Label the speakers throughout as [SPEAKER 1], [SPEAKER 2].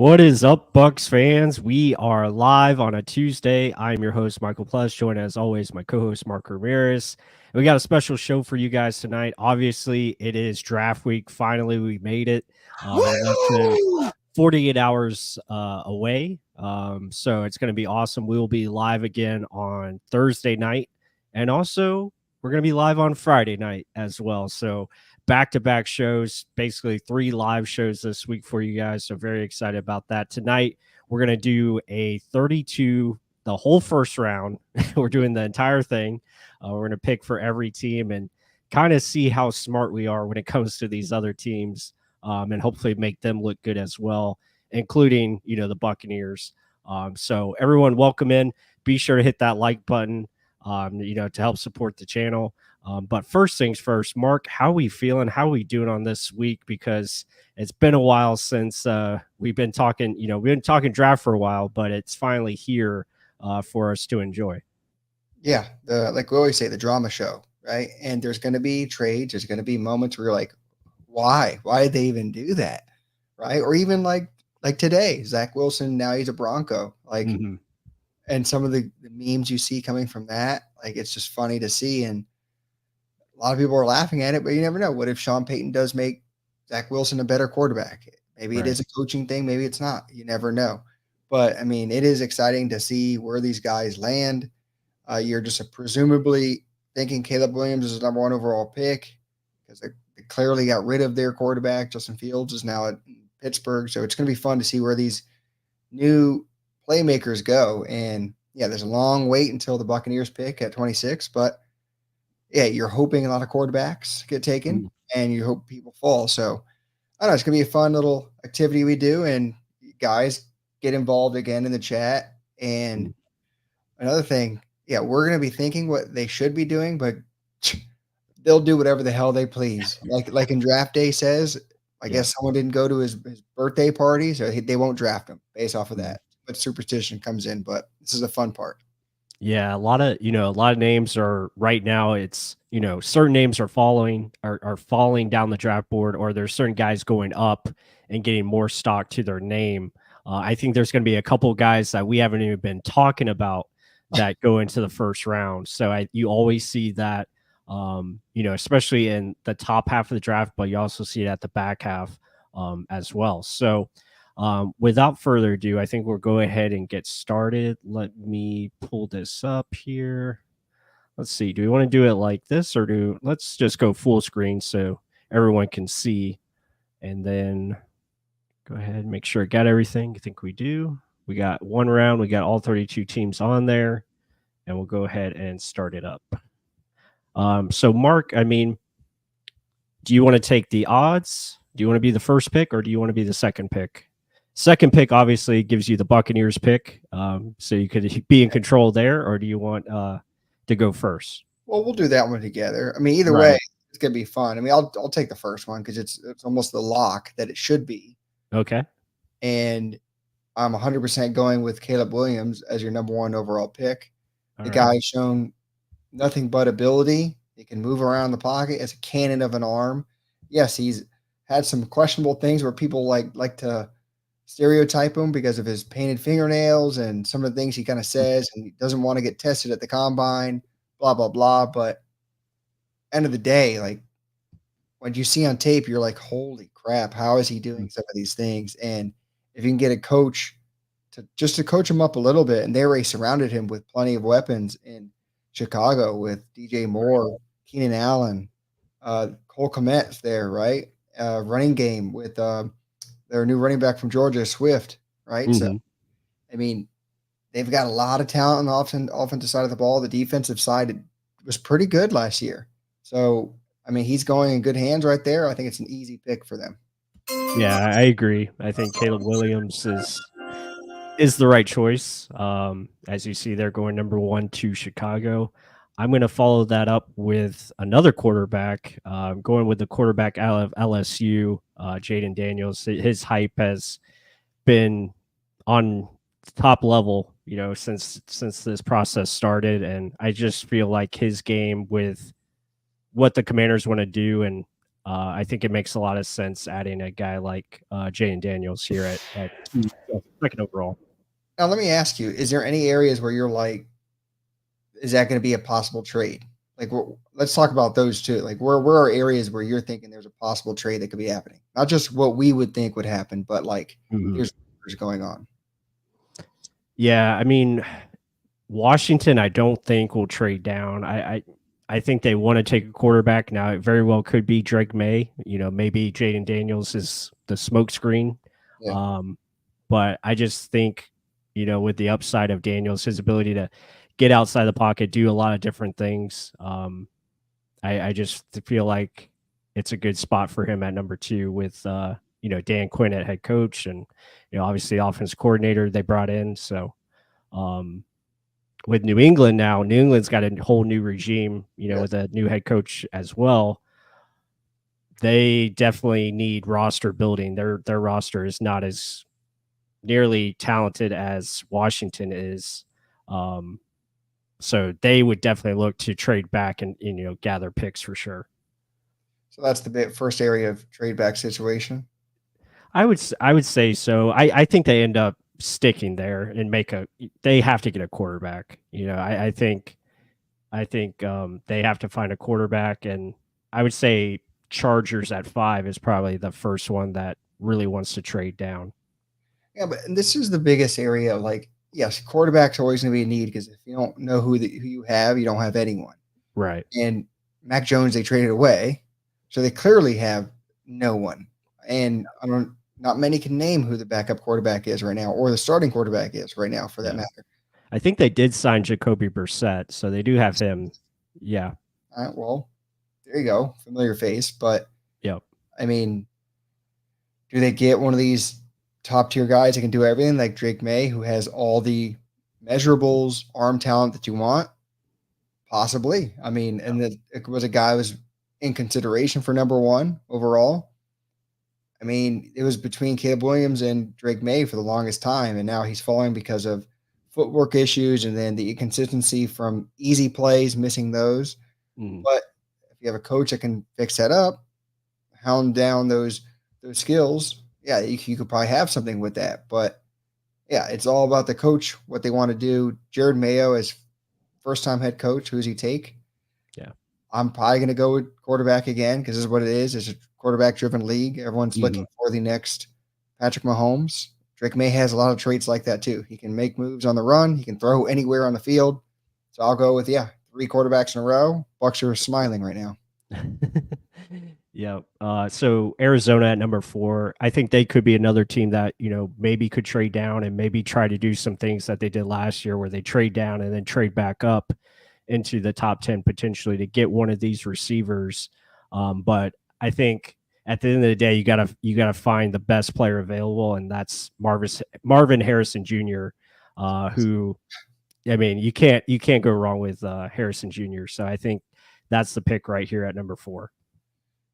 [SPEAKER 1] What is up, Bucs fans? We are live on a Tuesday. I'm your host, Michael Plus, joined as always my co-host, Mark Ramirez. We got a special show for you guys tonight. Obviously, it is draft week. Finally, we made it. We're less than
[SPEAKER 2] Woo!
[SPEAKER 1] 48 hours away. So it's going to be awesome. We will be live again on Thursday night. And also, we're going to be live on Friday night as well. So back-to-back shows, basically 3 live shows this week for you guys. So very excited about that. Tonight, we're going to do a 32, the whole first round. We're doing the entire thing. We're going to pick for every team and kind of see how smart we are when it comes to these other teams. And hopefully make them look good as well, including, the Buccaneers. So everyone, welcome in. Be sure to hit that like button, to help support the channel. But first things first, Mark, how we feeling? How we doing on this week? Because it's been a while since we've been talking. We've been talking draft for a while, but it's finally here for us to enjoy.
[SPEAKER 2] Yeah, like we always say, the drama show, right? And there's going to be trades. There's going to be moments where you're like, why? Why did they even do that, right? Or even like today, Zach Wilson. Now he's a Bronco.
[SPEAKER 1] Mm-hmm.
[SPEAKER 2] And some of the memes you see coming from that, like it's just funny to see. And a lot of people are laughing at it, but you never know. What if Sean Payton does make Zach Wilson a better quarterback? Maybe it
[SPEAKER 1] Right.
[SPEAKER 2] is a coaching thing. Maybe it's not. You never know. But I mean, it is exciting to see where these guys land. You're just presumably thinking Caleb Williams is the number 1 overall pick because they clearly got rid of their quarterback. Justin Fields is now at Pittsburgh. So it's going to be fun to see where these new playmakers go. And yeah, there's a long wait until the Buccaneers pick at 26. But yeah, you're hoping a lot of quarterbacks get taken and you hope people fall. So I don't know. It's going to be a fun little activity we do. And guys, get involved again in the chat. And another thing, yeah, we're going to be thinking what they should be doing, but they'll do whatever the hell they please. Like in draft day says, I guess someone didn't go to his birthday party, so they won't draft him based off of that. But superstition comes in, but this is a fun part.
[SPEAKER 1] Yeah, a lot of names are right now. It's certain names are falling down the draft board, or there's certain guys going up and getting more stock to their name. I think there's going to be a couple guys that we haven't even been talking about that go into the first round. So you always see that, especially in the top half of the draft, but you also see it at the back half as well. So. Without further ado, I think we'll go ahead and get started. Let me pull this up here. Let's see. Do we want to do it like this, or let's just go full screen so everyone can see, and then go ahead and make sure I got everything. I think we do. We got one round. We got all 32 teams on there, and we'll go ahead and start it up. So Mark, I mean, do you want to take the odds? Do you want to be the first pick, or do you want to be the second pick? Second pick obviously gives you the Buccaneers pick, so you could be in control there, or do you want to go first?
[SPEAKER 2] Well, we'll do that one together. I mean, either way, it's gonna be fun. I mean, I'll take the first one because it's almost the lock that it should be.
[SPEAKER 1] Okay.
[SPEAKER 2] And I'm 100% going with Caleb Williams as your number 1 overall pick.
[SPEAKER 1] All
[SPEAKER 2] the
[SPEAKER 1] right.
[SPEAKER 2] guy's shown nothing but ability. He can move around the pocket as a cannon of an arm. Yes, he's had some questionable things where people like to stereotype him because of his painted fingernails and some of the things he kind of says, and he doesn't want to get tested at the combine, blah, blah, blah. But end of the day, like when you see on tape, you're like, holy crap, how is he doing some of these things? And if you can get a coach to coach him up a little bit, and they already surrounded him with plenty of weapons in Chicago with DJ Moore, Keenan Allen, Cole Kmet's there, right? Running game with their new running back from Georgia, Swift, right?
[SPEAKER 1] Mm-hmm.
[SPEAKER 2] So, I mean, they've got a lot of talent on the offensive side of the ball. The defensive side was pretty good last year. So, I mean, he's going in good hands right there. I think it's an easy pick for them.
[SPEAKER 1] Yeah, I agree. I think Caleb Williams is the right choice. As you see, they're going number 1 to Chicago. I'm going to follow that up with another quarterback. Going with the quarterback out of LSU, Jaden Daniels. His hype has been on top level, since this process started, and I just feel like his game with what the Commanders want to do, and I think it makes a lot of sense adding a guy like Jaden Daniels here at second overall.
[SPEAKER 2] Now, let me ask you: is there any areas where you're like, is that going to be a possible trade? Like, let's talk about those too. Like, where are areas where you're thinking there's a possible trade that could be happening? Not just what we would think would happen, but like,
[SPEAKER 1] Mhm.
[SPEAKER 2] here's what's going on.
[SPEAKER 1] Yeah, I mean, Washington, I don't think will trade down. I think they want to take a quarterback now. It very well could be Drake May. Maybe Jaden Daniels is the smokescreen.
[SPEAKER 2] Yeah.
[SPEAKER 1] Um, but I just think, with the upside of Daniels, his ability to get outside the pocket, do a lot of different things. I just feel like it's a good spot for him at number 2 with Dan Quinn at head coach and obviously offense coordinator they brought in. So um, with New England now, New England's got a whole new regime,
[SPEAKER 2] Yes.
[SPEAKER 1] with a new head coach as well. They definitely need roster building. Their roster is not as nearly talented as Washington is. Um, so they would definitely look to trade back and gather picks for sure.
[SPEAKER 2] So that's the first area of trade back situation.
[SPEAKER 1] I would say so. I think they end up sticking there and they have to get a quarterback. I think they have to find a quarterback, and I would say Chargers at 5 is probably the first one that really wants to trade down.
[SPEAKER 2] Yeah, but and this is the biggest area. Like, yes, quarterback's always going to be a need because if you don't know who you have, you don't have anyone.
[SPEAKER 1] Right.
[SPEAKER 2] And Mac Jones, they traded away, so they clearly have no one. And I don't, not many can name who the backup quarterback is right now, or the starting quarterback is right now, for that
[SPEAKER 1] Yeah.
[SPEAKER 2] matter.
[SPEAKER 1] I think they did sign Jacoby Brissett, so they do have him. Yeah.
[SPEAKER 2] All right, well, there you go, familiar face. But
[SPEAKER 1] Yep.
[SPEAKER 2] I mean, do they get one of these top tier guys that can do everything, like Drake May, who has all the measurables, arm talent that you want? Possibly. I mean, and it was a guy who was in consideration for number one overall. I mean, it was between Caleb Williams and Drake May for the longest time, and now he's falling because of footwork issues and then the inconsistency from easy plays, missing those.
[SPEAKER 1] Mhm.
[SPEAKER 2] But if you have a coach that can fix that up, hound down those skills, yeah, you could probably have something with that. But yeah, it's all about the coach, what they want to do. Jared Mayo as first time head coach, who does he take?
[SPEAKER 1] Yeah.
[SPEAKER 2] I'm probably going to go with quarterback again because this is what it is. It's a quarterback driven league. Everyone's looking
[SPEAKER 1] Mhm.
[SPEAKER 2] for the next Patrick Mahomes. Drake May has a lot of traits like that too. He can make moves on the run. He can throw anywhere on the field. So I'll go with, yeah, 3 quarterbacks in a row. Bucs are smiling right now.
[SPEAKER 1] Yeah. So Arizona at number 4, I think they could be another team that, maybe could trade down and maybe try to do some things that they did last year where they trade down and then trade back up into the top 10 potentially to get one of these receivers. But I think at the end of the day, you gotta find the best player available, and that's Marvin Harrison Jr., who, I mean, you can't go wrong with Harrison Jr. So I think that's the pick right here at number 4.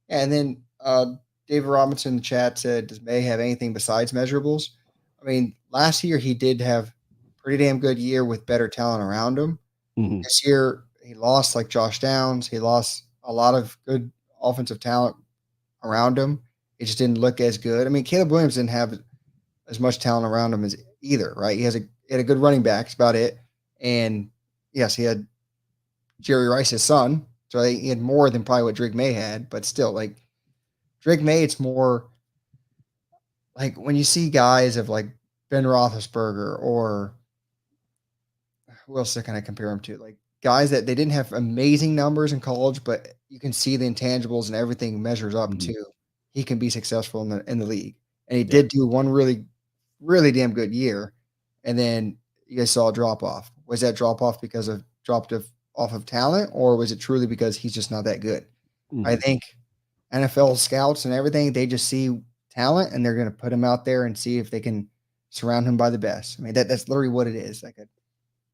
[SPEAKER 2] And then David Robinson in the chat said, does May have anything besides measurables? I mean, last year he did have pretty damn good year with better talent around him.
[SPEAKER 1] Mm-hmm.
[SPEAKER 2] This year he lost like Josh Downs. He lost a lot of good offensive talent around him. It just didn't look as good. I mean, Caleb Williams didn't have as much talent around him as either, right? He had a good running back. That's about it. And yes, he had Jerry Rice's son, so he had more than probably what Drake May had. But still, like Drake May, it's more like when you see guys of like Ben Roethlisberger or who else can I compare him to? Like guys that they didn't have amazing numbers in college, but you can see the intangibles and everything measures up
[SPEAKER 1] Mm-hmm.
[SPEAKER 2] to he can be successful in the league. And he
[SPEAKER 1] Yeah.
[SPEAKER 2] did do one really damn good year, and then you guys saw a drop off. Was that drop off because of off of talent, or was it truly because he's just not that good? I
[SPEAKER 1] Mm-hmm.
[SPEAKER 2] think NFL scouts and everything, they just see talent and they're going to put him out there and see if they can surround him by the best. I mean, that's literally what it is. Like a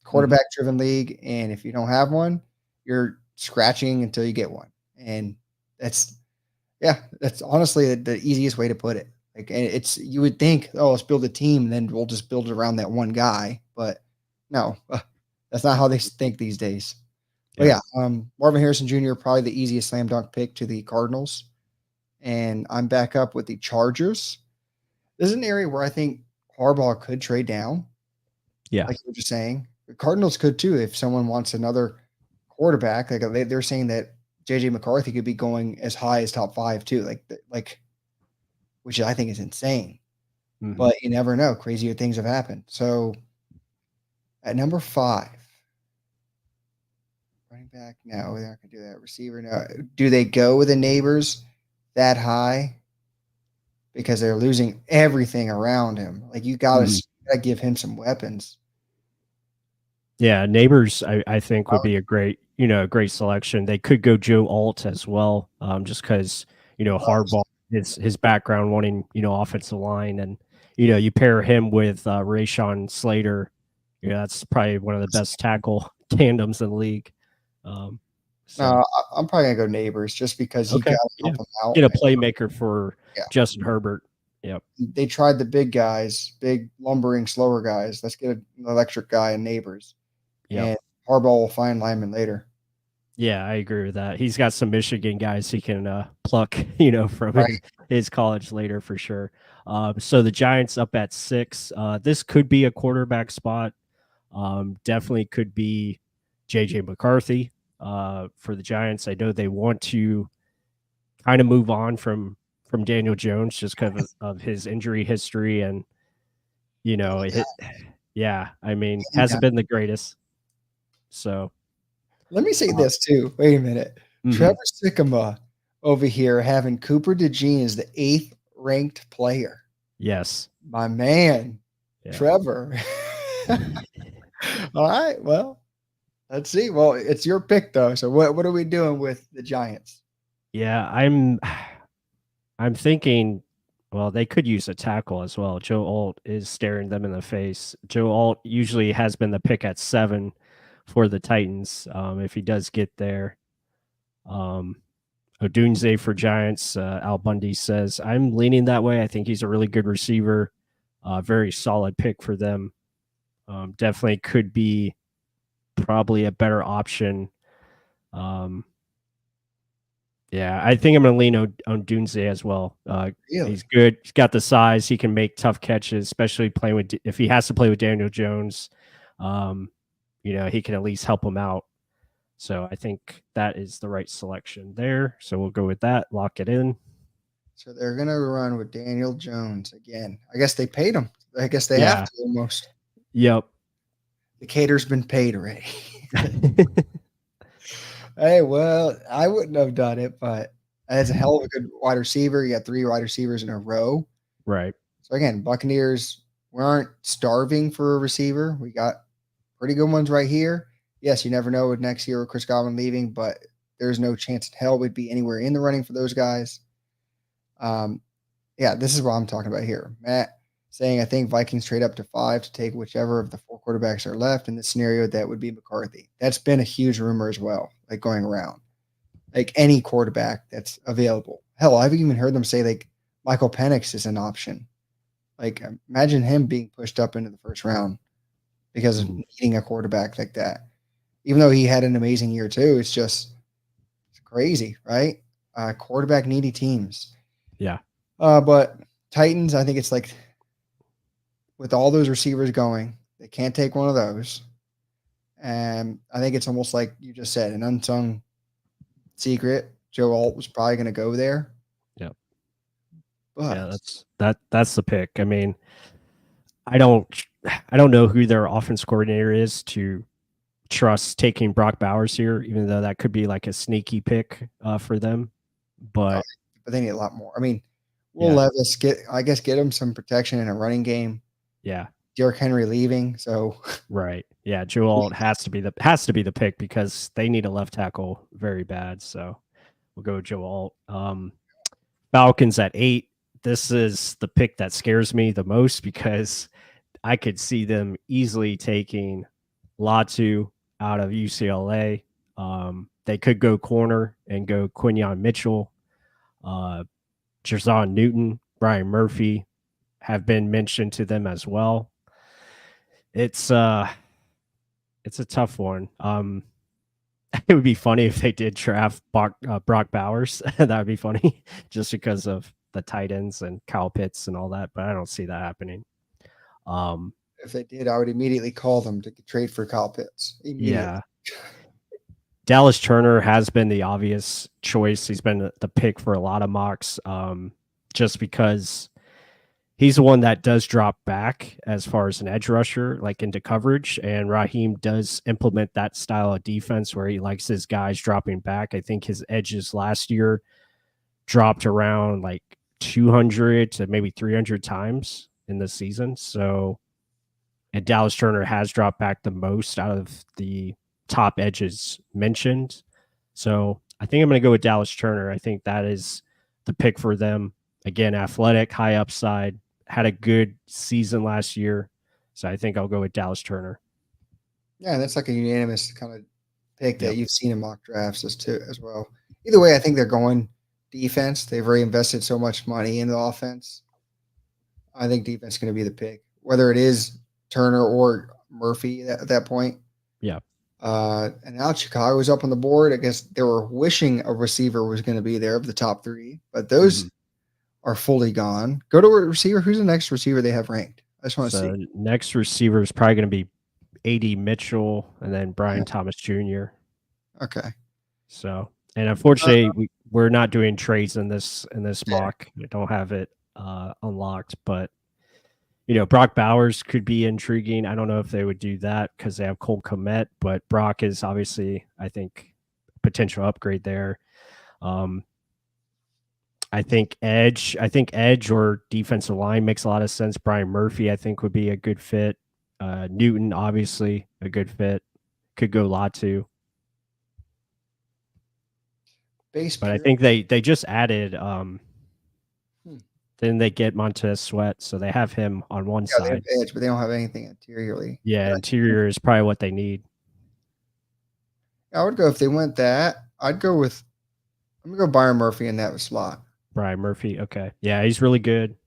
[SPEAKER 1] Mm-hmm.
[SPEAKER 2] quarterback driven league. And if you don't have one, you're scratching until you get one. And that's, yeah, that's honestly the easiest way to put it. Like, and it's, you would think, oh, let's build a team, then we'll just build it around that one guy. But no, that's not how they think these days. But
[SPEAKER 1] Yeah.
[SPEAKER 2] yeah, Marvin Harrison Jr. probably the easiest slam dunk pick to the Cardinals. and I'm back up with the Chargers. This is an area where I think Harbaugh could trade down,
[SPEAKER 1] Yeah.
[SPEAKER 2] like you were just saying. The Cardinals could too if someone wants another quarterback. Like they're saying that JJ McCarthy could be going as high as top 5 too. Like which I think is insane.
[SPEAKER 1] Mhm.
[SPEAKER 2] But you never know. Crazier things have happened. So at number 5, running back, no, they're not gonna do that. Receiver, no. Do they go with the neighbors that high? Because they're losing everything around him. Like you
[SPEAKER 1] Mhm.
[SPEAKER 2] gotta give him some weapons.
[SPEAKER 1] Yeah, Neighbors, I think would be a great, a great selection. They could go Joe Alt as well, just because Harbaugh, his background wanting offensive line, and you pair him with Rayshawn Slater. That's probably one of the best tackle tandems in the league. Um,
[SPEAKER 2] No,
[SPEAKER 1] so
[SPEAKER 2] I'm probably gonna go neighbors just because you
[SPEAKER 1] okay,
[SPEAKER 2] gotta
[SPEAKER 1] yeah,
[SPEAKER 2] help him out.
[SPEAKER 1] get a playmaker for
[SPEAKER 2] Yeah,
[SPEAKER 1] Justin Herbert. Yep,
[SPEAKER 2] they tried the big guys, big lumbering, slower guys. Let's get an electric guy in neighbors,
[SPEAKER 1] yep.
[SPEAKER 2] and Harbaugh will find linemen later.
[SPEAKER 1] Yeah, I agree with that. He's got some Michigan guys he can pluck, from
[SPEAKER 2] Right.
[SPEAKER 1] his college later for sure. So the Giants up at 6. This could be a quarterback spot. Definitely could be JJ McCarthy for the Giants. I know they want to kind of move on from Daniel Jones just because of his injury history, and it, yeah, I mean, hasn't been the greatest. So,
[SPEAKER 2] Let me say
[SPEAKER 1] uh,
[SPEAKER 2] this too. Wait a minute. Trevor
[SPEAKER 1] mhm,
[SPEAKER 2] Sikkema over here having Cooper DeJean as the 8th ranked player.
[SPEAKER 1] yes,
[SPEAKER 2] My man,
[SPEAKER 1] yeah.
[SPEAKER 2] Trevor. All right. Well, let's see. Well, it's your pick though. So what are we doing with the Giants?
[SPEAKER 1] Yeah, I'm thinking, well, they could use a tackle as well. Joe Alt is staring them in the face. Joe Alt usually has been the pick at 7 for the Titans. If he does get there. Um, Odunze for Giants. Al Bundy says, I'm leaning that way. I think he's a really good receiver. Very solid pick for them. Definitely could be probably a better option. Um, Yeah, I think I'm going to lean on Dunze as well. He's
[SPEAKER 2] Really?
[SPEAKER 1] good. He's got the size. He can make tough catches, especially playing with if he has to play with Daniel Jones. Um, he can at least help him out. So I think that is the right selection there. So we'll go with that. Lock it in.
[SPEAKER 2] So they're gonna run with Daniel Jones again. I guess they paid him. I guess they have
[SPEAKER 1] Yeah.
[SPEAKER 2] to almost.
[SPEAKER 1] Yep.
[SPEAKER 2] The cater's been paid already. Hey, well, I wouldn't have done it, but it's a hell of a good wide receiver. You got 3 wide receivers in a row.
[SPEAKER 1] Right.
[SPEAKER 2] So again, Buccaneers, we aren't starving for a receiver. We got pretty good ones right here. Yes, you never know with next year with Chris Godwin leaving, but there's no chance in hell we'd be anywhere in the running for those guys. Um, yeah, this is what I'm talking about here. Matt saying I think Vikings trade up to 5 to take whichever of the 4 quarterbacks are left. In this scenario, that would be McCarthy. That's been a huge rumor as well, like going around. Like any quarterback that's available. Hell, I've even heard them say like Michael Penix is an option. Like imagine him being pushed up into the first round because of
[SPEAKER 1] Mhm.
[SPEAKER 2] needing a quarterback like that. Even though he had an amazing year too, it's crazy, right? Quarterback needy teams.
[SPEAKER 1] Yeah.
[SPEAKER 2] But Titans, I think it's like with all those receivers going, they can't take one of those. And I think it's almost like you just said, an unsung secret. Joe Alt was probably going to go there,
[SPEAKER 1] Yep. Yeah,
[SPEAKER 2] but
[SPEAKER 1] that's the pick. I mean, I don't I don't know who their offense coordinator is to trust taking Brock Bowers here, even though that could be like a sneaky pick for them.
[SPEAKER 2] uh,
[SPEAKER 1] But
[SPEAKER 2] but they need a lot more. I mean, Will
[SPEAKER 1] yeah,
[SPEAKER 2] Levis get him some protection in a running game.
[SPEAKER 1] yeah,
[SPEAKER 2] Derrick Henry leaving, so
[SPEAKER 1] right. Yeah, Joe Alt has to be the pick because they need a left tackle very bad. So we'll go with Joe Alt. Falcons at 8. This is the pick that scares me the most because I could see them easily taking Latu out of UCLA. They could go corner and go Quinyon Mitchell, Jerzon Newton, Brian Murphy have been mentioned to them as well. It's uh it's a tough one. it would be funny if they did draft Brock Bowers. That would be funny, just because of the tight ends and Kyle Pitts and all that. But I don't see that happening.
[SPEAKER 2] If they did, I would immediately call them to trade for Kyle Pitts immediately.
[SPEAKER 1] Yeah, Dallas Turner has been the obvious choice. He's been the pick for a lot of mocks, just because he's the one that does drop back as far as an edge rusher, like into coverage. And Raheem does implement that style of defense where he likes his guys dropping back. I think his edges last year dropped around like 200 to maybe 300 times in the season. So, and Dallas Turner has dropped back the most out of the top edges mentioned. So I think I'm going to go with Dallas Turner. I think that is the pick for them. Again, athletic, high upside, had a good season last year. So I think I'll go with Dallas Turner.
[SPEAKER 2] Yeah, that's like a unanimous kind of pick that
[SPEAKER 1] Yep.
[SPEAKER 2] you've seen in mock drafts as well. Either way, I think they're going defense. They've already invested so much money in the offense. I think defense is going to be the pick, whether it is Turner or Murphy at that point.
[SPEAKER 1] Yeah.
[SPEAKER 2] And now Chicago's up on the board. I guess they were wishing a receiver was going to be there of the top three, but those are fully gone. Go to a receiver. Who's the next receiver they have ranked? I just want to
[SPEAKER 1] So
[SPEAKER 2] see.
[SPEAKER 1] next receiver is probably going to be A.D. Mitchell and then Brian Thomas Jr.
[SPEAKER 2] Okay.
[SPEAKER 1] So, and unfortunately, we're not doing trades in this mock. We don't have it unlocked, but Brock Bowers could be intriguing. I don't know if they would do that because they have Cole Kmet, but Brock is obviously, I think, potential upgrade there. I think edge or defensive line makes a lot of sense. Brian Murphy, I think, would be a good fit. Newton, obviously, a good fit. Could go Latu. But I think they just added. Then they get Montez Sweat, so they have him on one side.
[SPEAKER 2] They have edge, but they don't have anything interiorly.
[SPEAKER 1] Yeah, interior is probably what they need.
[SPEAKER 2] I would go if they went that. I'm gonna go Byron Murphy in that slot.
[SPEAKER 1] Brian Murphy, okay, yeah, he's really good.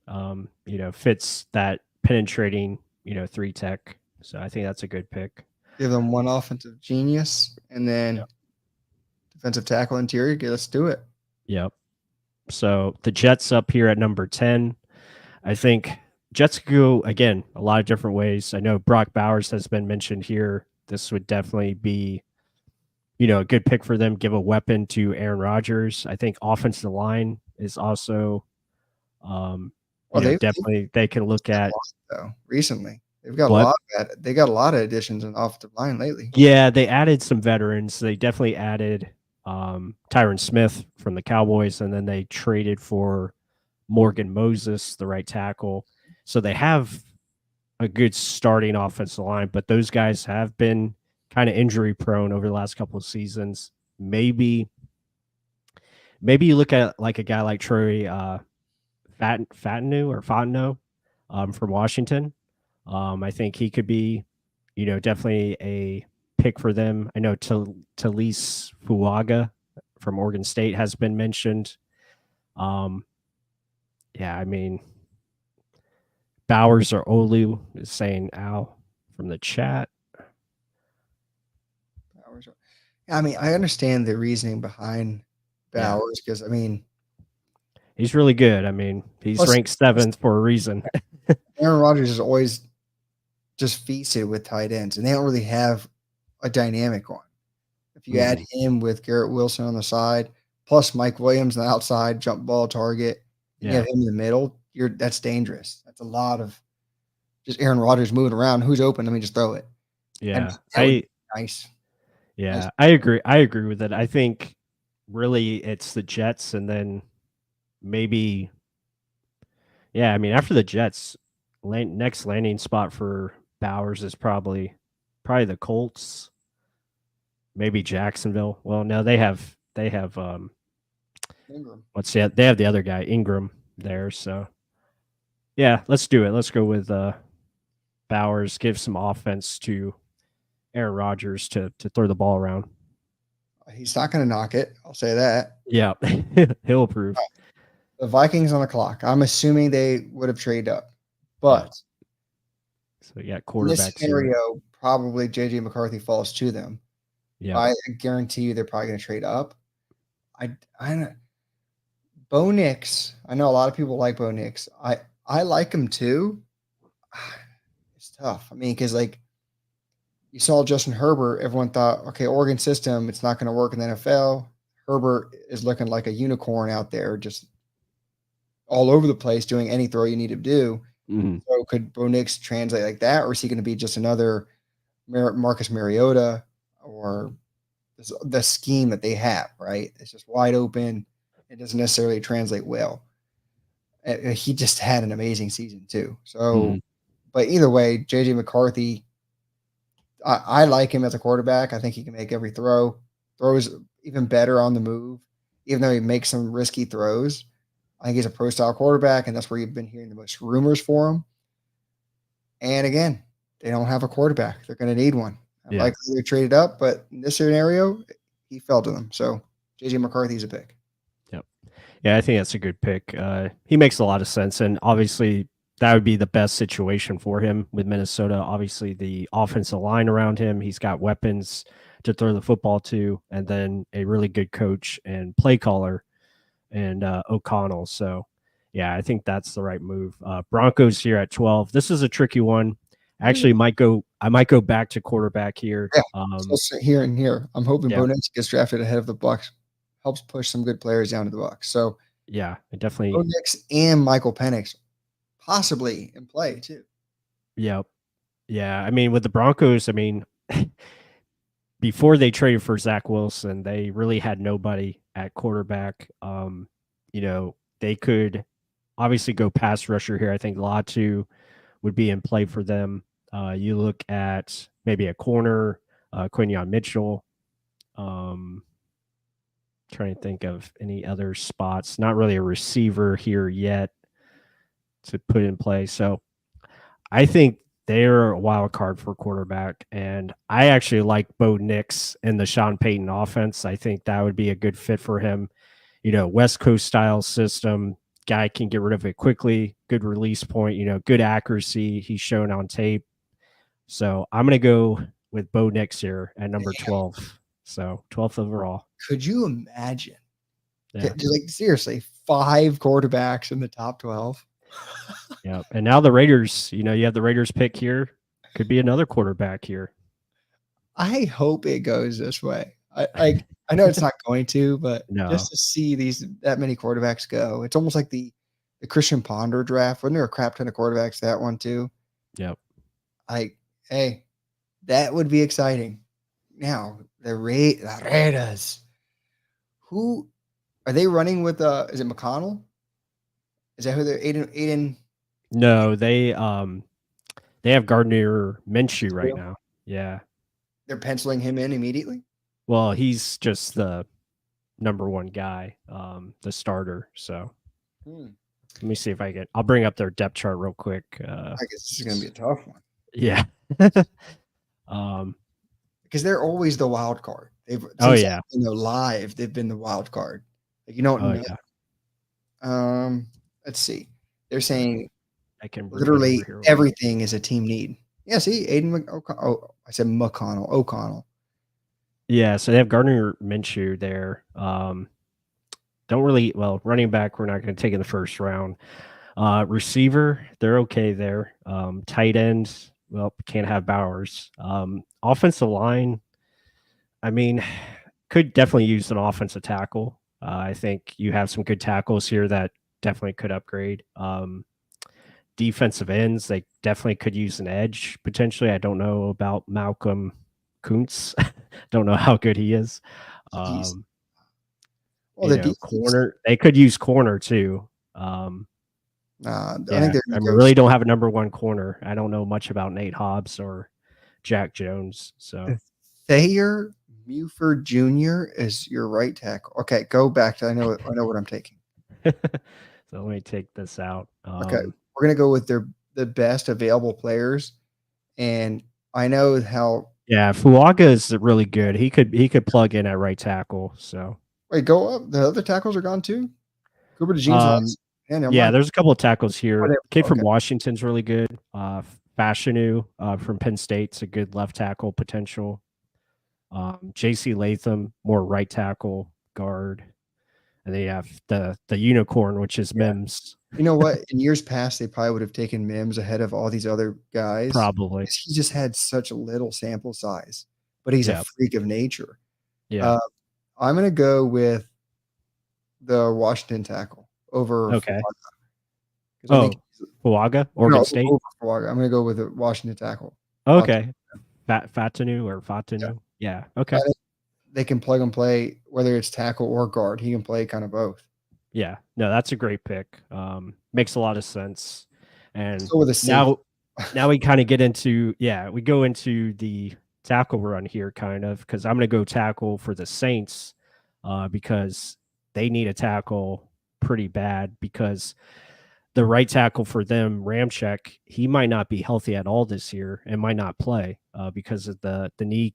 [SPEAKER 1] Fits that penetrating, 3 tech. So I think that's a good pick.
[SPEAKER 2] Give them one offensive genius and then defensive tackle interior. Okay, let's do it.
[SPEAKER 1] Yep. So the Jets up here at number 10. I think Jets could go, again, a lot of different ways. I know Brock Bowers has been mentioned here. This would definitely be, a good pick for them. Give a weapon to Aaron Rodgers. I think offensive line is also, definitely they can look at.
[SPEAKER 2] Though recently, they've got a lot of that. They got a lot of additions in offensive line lately.
[SPEAKER 1] Yeah, they added some veterans. They definitely added Tyron Smith from the Cowboys, and then they traded for Morgan Moses, the right tackle. So they have a good starting offensive line, but those guys have been kind of injury prone over the last couple of seasons. Maybe you look at like a guy like Troy Fontenot from Washington. I think he could be, definitely a pick for them. I know Talise Fuaga from Oregon State has been mentioned. Yeah, I mean, Bowers or Olu is saying Al from the chat.
[SPEAKER 2] I mean, I understand the reasoning behind Bowers because, I mean,
[SPEAKER 1] he's really good. I mean, he's ranked 7th for a reason.
[SPEAKER 2] Aaron Rodgers is always just feasted with tight ends, and they don't really have a dynamic one. If you add him with Garrett Wilson on the side, plus Mike Williams on the outside, jump ball target, and you have him in the middle, that's dangerous. That's a lot of just Aaron Rodgers moving around. Who's open? Let me just throw it.
[SPEAKER 1] Yeah,
[SPEAKER 2] nice.
[SPEAKER 1] Yeah, nice. I agree. I agree with it. I think really it's the Jets, and then maybe, yeah. I mean, after the Jets, next landing spot for Bowers is probably the Colts. Maybe Jacksonville. Well, no, they have Ingram. They have the other guy, Ingram, there. So yeah, let's do it. Let's go with Bowers. Give some offense to Aaron Rodgers to throw the ball around.
[SPEAKER 2] He's not going to knock it. I'll say that.
[SPEAKER 1] Yeah, he'll approve.
[SPEAKER 2] The Vikings on the clock. I'm assuming they would have traded up, but
[SPEAKER 1] so yeah, quarterback
[SPEAKER 2] in this scenario, probably JJ McCarthy falls to them.
[SPEAKER 1] Yeah.
[SPEAKER 2] I guarantee you they're probably going to trade up. I don't. Bo Nix. I know a lot of people like Bo Nix. I like him too. It's tough. I mean, because like you saw Justin Herbert, everyone thought, okay, Oregon system, it's not going to work in the NFL. Herbert is looking like a unicorn out there, just all over the place, doing any throw you need to do.
[SPEAKER 1] Hmm.
[SPEAKER 2] So could Bo Nix translate like that, or is he going to be just another Marcus Mariota, or the scheme that they have? Right, it's just wide open. It doesn't necessarily translate well. He just had an amazing season too.
[SPEAKER 1] Hmm.
[SPEAKER 2] So, but either way, JJ McCarthy, I like him as a quarterback. I think he can make every throw. Throws even better on the move, even though he makes some risky throws. I think he's a pro style quarterback, and that's where you've been hearing the most rumors for him. And again, they don't have a quarterback. They're going to need one. I
[SPEAKER 1] Yeah.
[SPEAKER 2] like how they traded up, but in this scenario, he fell to them. So JJ McCarthy's a pick.
[SPEAKER 1] Yep. Yeah, I think that's a good pick. He makes a lot of sense, and obviously that would be the best situation for him with Minnesota. Obviously, the offensive line around him, he's got weapons to throw the football to, and then a really good coach and play caller and O'Connell. So, yeah, I think that's the right move. Broncos here at 12. This is a tricky one. Actually, I might go back to quarterback here.
[SPEAKER 2] Yeah. So here and here. I'm hoping
[SPEAKER 1] Yeah,
[SPEAKER 2] Bo Nix gets drafted ahead of the Bucs. Helps push some good players down to the Bucs. So
[SPEAKER 1] yeah, it
[SPEAKER 2] Bo
[SPEAKER 1] definitely.
[SPEAKER 2] Nix and Michael Penix possibly in play too.
[SPEAKER 1] Yeah, yeah. I mean, with the Broncos, I mean, before they traded for Zach Wilson, they really had nobody at quarterback. They could obviously go pass rusher here. I think Latu would be in play for them. You look at maybe a corner, Quinion Mitchell. Um, Trying to think of any other spots. Not really a receiver here yet to put in play. So I think they're a wild card for quarterback. And I actually like Bo Nix in the Sean Payton offense. I think that would be a good fit for him. West Coast style system. Guy can get rid of it quickly. Good release point. Good accuracy. He's shown on tape. So I'm gonna go with Bo Nix here at number 12. So 12th overall.
[SPEAKER 2] Could you imagine?
[SPEAKER 1] Yeah.
[SPEAKER 2] Like seriously, 5 quarterbacks in the top 12.
[SPEAKER 1] Yeah. And now the Raiders, you have the Raiders pick here. Could be another quarterback here.
[SPEAKER 2] I hope it goes this way. I know it's not going to, but
[SPEAKER 1] No.
[SPEAKER 2] just to see that many quarterbacks go, it's almost like the Christian Ponder draft. Wasn't there a crap ton of quarterbacks that one too?
[SPEAKER 1] Yep.
[SPEAKER 2] Hey, that would be exciting. Now the Raiders. Who are they running with? Is it McConnell? Is that who they're Aiden?
[SPEAKER 1] No, they have Gardner Minshew right now. Yeah.
[SPEAKER 2] They're penciling him in immediately.
[SPEAKER 1] Well, he's just the number one guy, the starter. So
[SPEAKER 2] Hmm.
[SPEAKER 1] let me see if I'll bring up their depth chart real quick.
[SPEAKER 2] I guess this is going to be a tough one.
[SPEAKER 1] Yeah. um,
[SPEAKER 2] Because they're always the wild card.
[SPEAKER 1] oh
[SPEAKER 2] Since
[SPEAKER 1] yeah.
[SPEAKER 2] live, they've been the wild card. Like you don't
[SPEAKER 1] Oh
[SPEAKER 2] know.
[SPEAKER 1] yeah.
[SPEAKER 2] Let's see. They're saying
[SPEAKER 1] I can bring it
[SPEAKER 2] literally
[SPEAKER 1] over here.
[SPEAKER 2] everything is a team need. Yeah, see, I said McConnell. O'Connell.
[SPEAKER 1] Yeah, so they have Gardner Minshew there. Don't really running back. We're not going to take in the first round. Receiver, they're okay there. Tight end, can't have Bowers. Offensive line, I mean, could definitely use an offensive tackle. I think you have some good tackles here that definitely could upgrade. Defensive ends, they definitely could use an edge potentially. I don't know about Malcolm Kuntz. Don't know how good he is.
[SPEAKER 2] He's the defense.
[SPEAKER 1] Corner, they could use corner too.
[SPEAKER 2] I
[SPEAKER 1] Yeah,
[SPEAKER 2] think they're
[SPEAKER 1] I
[SPEAKER 2] going to go
[SPEAKER 1] really don't have a number one corner. I don't know much about Nate Hobbs or Jack Jones. So
[SPEAKER 2] Thayer Muford Jr. is your right tackle. Okay, go back to I know what I'm taking.
[SPEAKER 1] so let me take this out.
[SPEAKER 2] Okay, we're gonna go with the best available players, and I know how.
[SPEAKER 1] Yeah, Fuaga is really good. He could plug in at right tackle. So
[SPEAKER 2] Wait, go up. The other tackles are gone too. Cooper DeJean's last. Yeah, never
[SPEAKER 1] yeah,
[SPEAKER 2] mind.
[SPEAKER 1] there's a couple of tackles here. Kid from
[SPEAKER 2] Okay.
[SPEAKER 1] Washington's really good. Fashanu from Penn State's a good left tackle potential. J.C. Latham, more right tackle, guard, and they have the unicorn, which is
[SPEAKER 2] Yeah.
[SPEAKER 1] Mims,
[SPEAKER 2] You know what? In years past, they probably would have taken Mims ahead of all these other guys
[SPEAKER 1] probably.
[SPEAKER 2] because he just had such a little sample size, but he's a
[SPEAKER 1] Yeah,
[SPEAKER 2] freak of nature.
[SPEAKER 1] yeah.
[SPEAKER 2] Uh, I'm gonna go with the Washington tackle over
[SPEAKER 1] Okay.
[SPEAKER 2] Fuaga because I think
[SPEAKER 1] Oh, Fuaga,
[SPEAKER 2] no,
[SPEAKER 1] Oregon State.
[SPEAKER 2] over Fuaga. I'm gonna go with the Washington tackle.
[SPEAKER 1] Okay, Fatanu or
[SPEAKER 2] Yeah,
[SPEAKER 1] Fatanu. Yeah.
[SPEAKER 2] I
[SPEAKER 1] Okay.
[SPEAKER 2] think they can plug and play whether it's tackle or guard. He can play kind of both.
[SPEAKER 1] Yeah. No, that's a great pick. Makes a lot of sense.
[SPEAKER 2] Let's
[SPEAKER 1] And
[SPEAKER 2] go with a safety.
[SPEAKER 1] now we kind of get into we go into the tackle run here kind of because I'm gonna go tackle for the Saints because they need a tackle pretty bad because the right tackle for them, Ramczyk, he might not be healthy at all this year and might not play because of the knee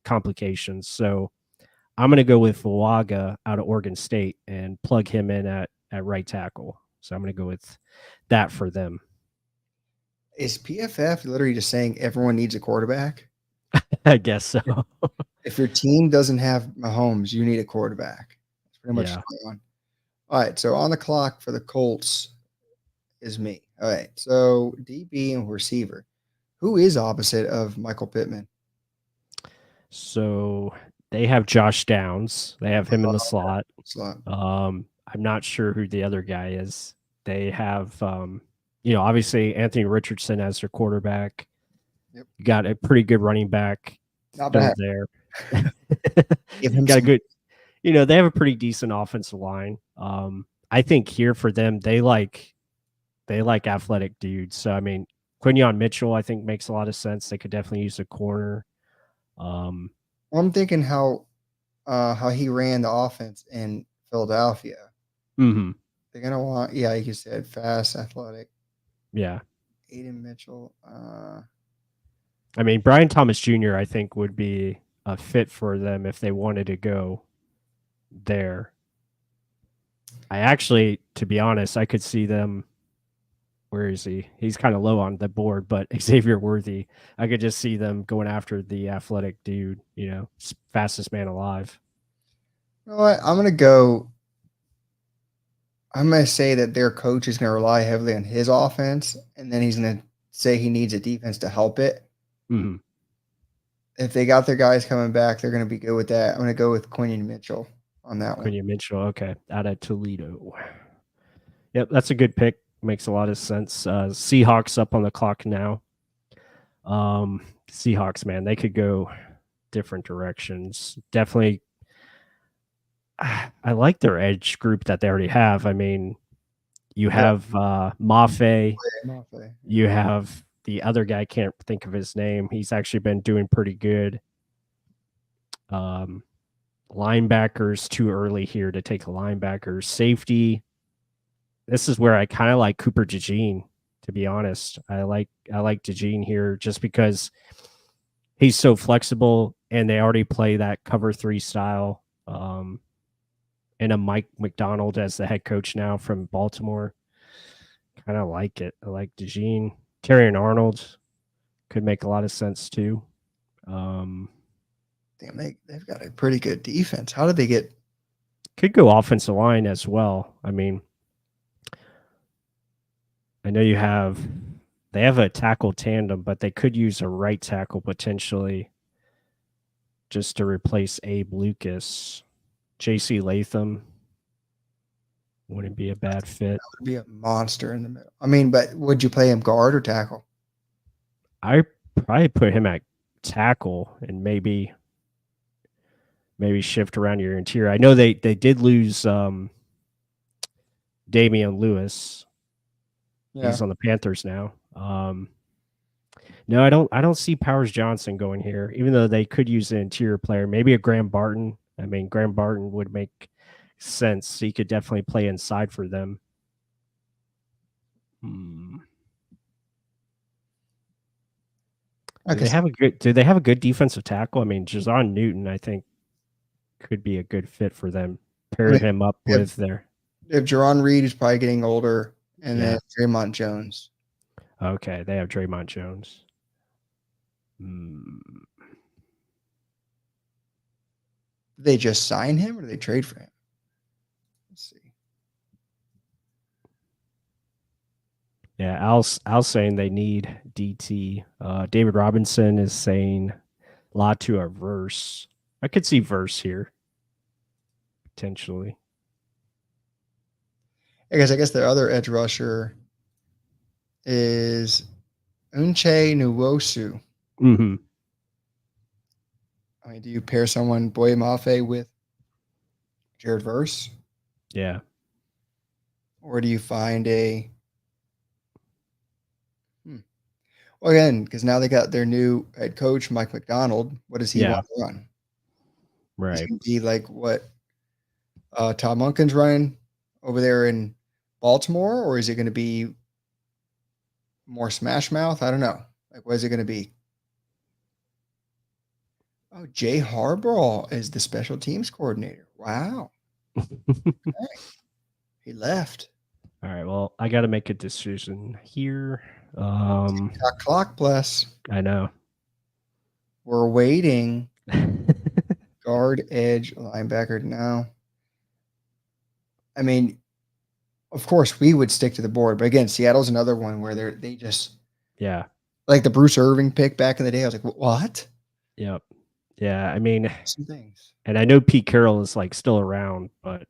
[SPEAKER 1] complications. So I'm going to go with Fuaga out of Oregon State and plug him in at right tackle. So I'm going to go with that for them.
[SPEAKER 2] Is PFF literally just saying everyone needs a quarterback?
[SPEAKER 1] I guess so.
[SPEAKER 2] If your team doesn't have Mahomes, you need a quarterback. That's pretty much
[SPEAKER 1] Yeah.
[SPEAKER 2] going on. All right, so on the clock for the Colts is me. All right, so DB and receiver. Who is opposite of Michael Pittman?
[SPEAKER 1] So they have Josh Downs. They have him in the slot.
[SPEAKER 2] Slot.
[SPEAKER 1] I'm not sure who the other guy is. They have, obviously Anthony Richardson as their quarterback.
[SPEAKER 2] Yep.
[SPEAKER 1] You got a pretty good running back
[SPEAKER 2] Not
[SPEAKER 1] still
[SPEAKER 2] bad.
[SPEAKER 1] there.
[SPEAKER 2] Give him
[SPEAKER 1] got a
[SPEAKER 2] some.
[SPEAKER 1] good, they have a pretty decent offensive line. I think here for them, they like athletic dudes. So I mean, Quinyon Mitchell, I think makes a lot of sense. They could definitely use a corner.
[SPEAKER 2] Well, I'm thinking how he ran the offense in Philadelphia.
[SPEAKER 1] Mm-hmm.
[SPEAKER 2] They're gonna want, yeah, like you said, fast, athletic.
[SPEAKER 1] Yeah.
[SPEAKER 2] Aiden Mitchell.
[SPEAKER 1] I mean, Brian Thomas Jr., I think, would be a fit for them if they wanted to go there. I actually, to be honest, I could see them. Where is he? He's kind of low on the board, but Xavier Worthy, I could just see them going after the athletic dude, fastest man alive.
[SPEAKER 2] You know what? I'm gonna say that their coach is gonna rely heavily on his offense, and then he's gonna say he needs a defense to help it.
[SPEAKER 1] Mm-hmm.
[SPEAKER 2] If they got their guys coming back, they're gonna be good with that. I'm gonna go with Quinion Mitchell on that one.
[SPEAKER 1] Quinyon Mitchell, okay, out of Toledo. Yep, that's a good pick. Makes a lot of sense. Seahawks up on the clock now. Seahawks, man, they could go different directions. Definitely, I like their edge group that they already have. I mean, you have Mafe,
[SPEAKER 2] Mafe.
[SPEAKER 1] you have the other guy, can't think of his name. He's actually been doing pretty good. Linebackers too early here to take a linebacker. Safety. This is where I kind of like Cooper DeJean, to be honest. I like DeJean here just because he's so flexible and they already play that cover 3 style. And a Mike McDonald as the head coach now from Baltimore. Kind of like it. I like DeJean. Terrion Arnold could make a lot of sense too.
[SPEAKER 2] Damn, they've got a pretty good defense. How did they get?
[SPEAKER 1] Could go offensive line as well. I mean, I know they have a tackle tandem, but they could use a right tackle potentially just to replace Abe Lucas. J.C. Latham wouldn't be a bad fit.
[SPEAKER 2] That would be a monster in the middle. I mean, but would you play him guard or tackle?
[SPEAKER 1] I probably put him at tackle and maybe shift around your interior. I know they did lose Damian Lewis.
[SPEAKER 2] Yeah.
[SPEAKER 1] He's on the Panthers now. No, I don't see Powers Johnson going here, even though they could use an interior player. Maybe a Graham Barton. I mean, Graham Barton would make sense. He could definitely play inside for them. Do they have a good defensive tackle? I mean, Jazon Newton, I think, could be a good fit for them. Pair him up with their.
[SPEAKER 2] If Jerron Reed is probably getting older, and then Draymond Jones.
[SPEAKER 1] Okay, they have Draymond Jones.
[SPEAKER 2] Did they just sign him or did they trade for him? Let's see.
[SPEAKER 1] Yeah, Al's saying they need DT. David Robinson is saying Latu or Verse. I could see Verse here potentially.
[SPEAKER 2] I guess the other edge rusher is Unche Nwosu.
[SPEAKER 1] Mm-hmm.
[SPEAKER 2] I mean, do you pair someone Boye Mafe with Jared Verse?
[SPEAKER 1] Yeah.
[SPEAKER 2] Or do you find a well, again, because now they got their new head coach, Mike McDonald. What does he
[SPEAKER 1] Yeah.
[SPEAKER 2] want to run? He's
[SPEAKER 1] Right.
[SPEAKER 2] going to be like what Todd Monken's running over there in Baltimore, or is it going to be more Smash Mouth? I don't know. Like, what is it going to be? Oh, Jay Harbaugh is the special teams coordinator. Wow. He left.
[SPEAKER 1] All right. Well, I got to make a decision here.
[SPEAKER 2] Got clock plus.
[SPEAKER 1] I know.
[SPEAKER 2] We're waiting. Guard, edge, linebacker now. I mean, of course, we would stick to the board, but again, Seattle's another one where they just
[SPEAKER 1] Yeah.
[SPEAKER 2] like the Bruce Irving pick back in the day. I was like, what?
[SPEAKER 1] Yep. Yeah. I mean,
[SPEAKER 2] Some things.
[SPEAKER 1] and I know Pete Carroll is like still around, but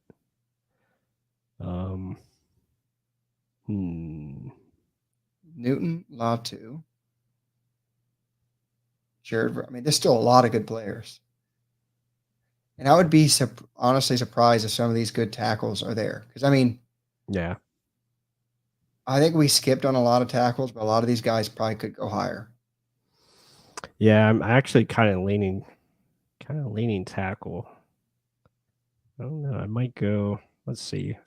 [SPEAKER 2] Newton, Latu, Jared. I mean, there's still a lot of good players. And I would be honestly surprised if some of these good tackles are there. Because, I mean,
[SPEAKER 1] yeah.
[SPEAKER 2] I think we skipped on a lot of tackles, but a lot of these guys probably could go higher.
[SPEAKER 1] Yeah, I'm actually kind of leaning tackle. I don't know. I might go. Let's see.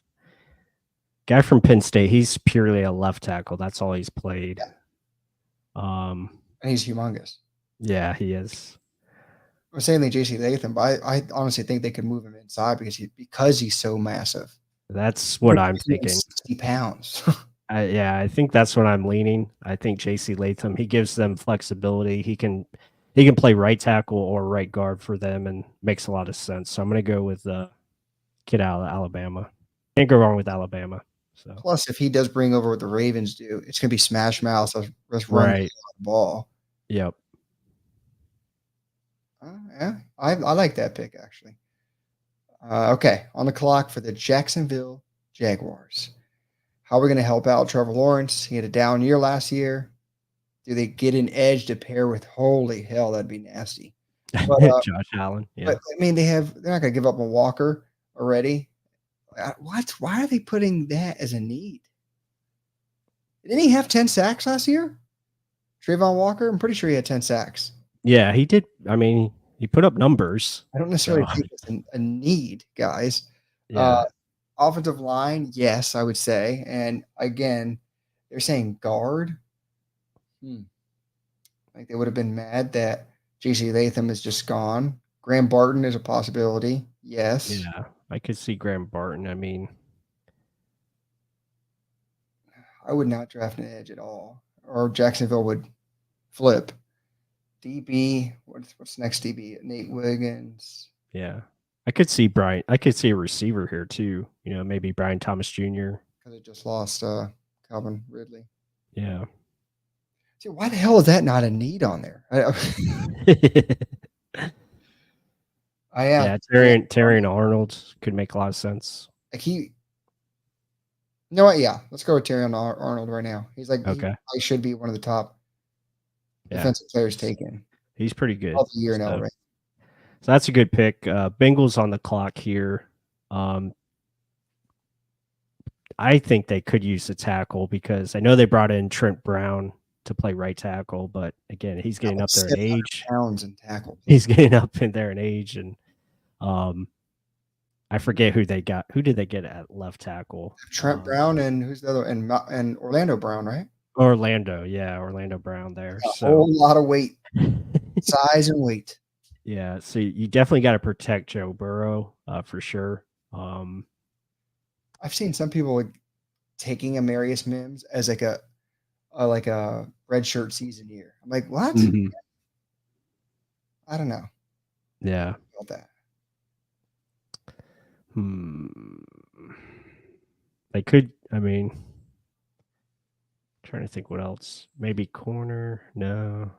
[SPEAKER 1] Guy from Penn State. He's purely a left tackle. That's all he's played.
[SPEAKER 2] Yeah. And he's humongous.
[SPEAKER 1] Yeah, he is.
[SPEAKER 2] I'm saying like JC Latham, but I honestly think they could move him inside because he's so massive.
[SPEAKER 1] That's what I'm thinking.
[SPEAKER 2] 60 pounds.
[SPEAKER 1] I think that's what I'm leaning. I think JC Latham, he gives them flexibility. He can play right tackle or right guard for them and makes a lot of sense. So I'm going to go with the kid out of Alabama. Can't go wrong with Alabama. So
[SPEAKER 2] Plus, if he does bring over what the Ravens do, it's going to be smash mouth. Let's run
[SPEAKER 1] right.
[SPEAKER 2] the ball.
[SPEAKER 1] Yep.
[SPEAKER 2] Yeah, I like that pick actually. Okay, on the clock for the Jacksonville Jaguars. How are we going to help out Trevor Lawrence? He had a down year last year. Do they get an edge to pair with? Holy hell, that'd be nasty. But,
[SPEAKER 1] Josh Allen. Yeah.
[SPEAKER 2] But I mean, they're not going to give up on Walker already. What? Why are they putting that as a need? Didn't he have 10 sacks last year? Trayvon Walker? I'm pretty sure he had 10 sacks.
[SPEAKER 1] Yeah, he did. I mean, he put up numbers.
[SPEAKER 2] I don't necessarily think it's a need, guys.
[SPEAKER 1] Yeah.
[SPEAKER 2] Offensive line, yes, I would say. And again, they're saying guard. Like they would have been mad that JC Latham is just gone. Graham Barton is a possibility. Yes.
[SPEAKER 1] Yeah, I could see Graham Barton. I mean,
[SPEAKER 2] I would not draft an edge at all. Or Jacksonville would flip. DB, what's next DB? Nate Wiggins.
[SPEAKER 1] Yeah. I could see Brian. I could see a receiver here too. You know, maybe Brian Thomas Jr.
[SPEAKER 2] Because they just lost Calvin Ridley.
[SPEAKER 1] Yeah.
[SPEAKER 2] See, why the hell is that not a need on there?
[SPEAKER 1] Yeah, Terrion Arnold could make a lot of sense.
[SPEAKER 2] Like you know what? Yeah, let's go with Terrion Arnold right now. He's like,
[SPEAKER 1] okay.
[SPEAKER 2] He should be one of the top defensive players taken.
[SPEAKER 1] He's pretty good.
[SPEAKER 2] All the year now, right?
[SPEAKER 1] So that's a good pick. Bengals on the clock here. I think they could use the tackle because I know they brought in Trent Brown to play right tackle, but again, he's getting up there in age.
[SPEAKER 2] Pounds and tackle.
[SPEAKER 1] He's getting up in there in age, and I forget who they got. Who did they get at left tackle?
[SPEAKER 2] Trent Brown and who's the other? And Orlando Brown, right?
[SPEAKER 1] Orlando Brown there.
[SPEAKER 2] A whole lot of weight, size and weight.
[SPEAKER 1] Yeah, so you definitely got to protect Joe Burrow for sure.
[SPEAKER 2] I've seen some people taking Amarius Mims as like a redshirt season year. I'm like, what?
[SPEAKER 1] Mm-hmm.
[SPEAKER 2] I don't know.
[SPEAKER 1] Yeah.
[SPEAKER 2] About that.
[SPEAKER 1] They could. I mean, trying to think what else. Maybe corner. No.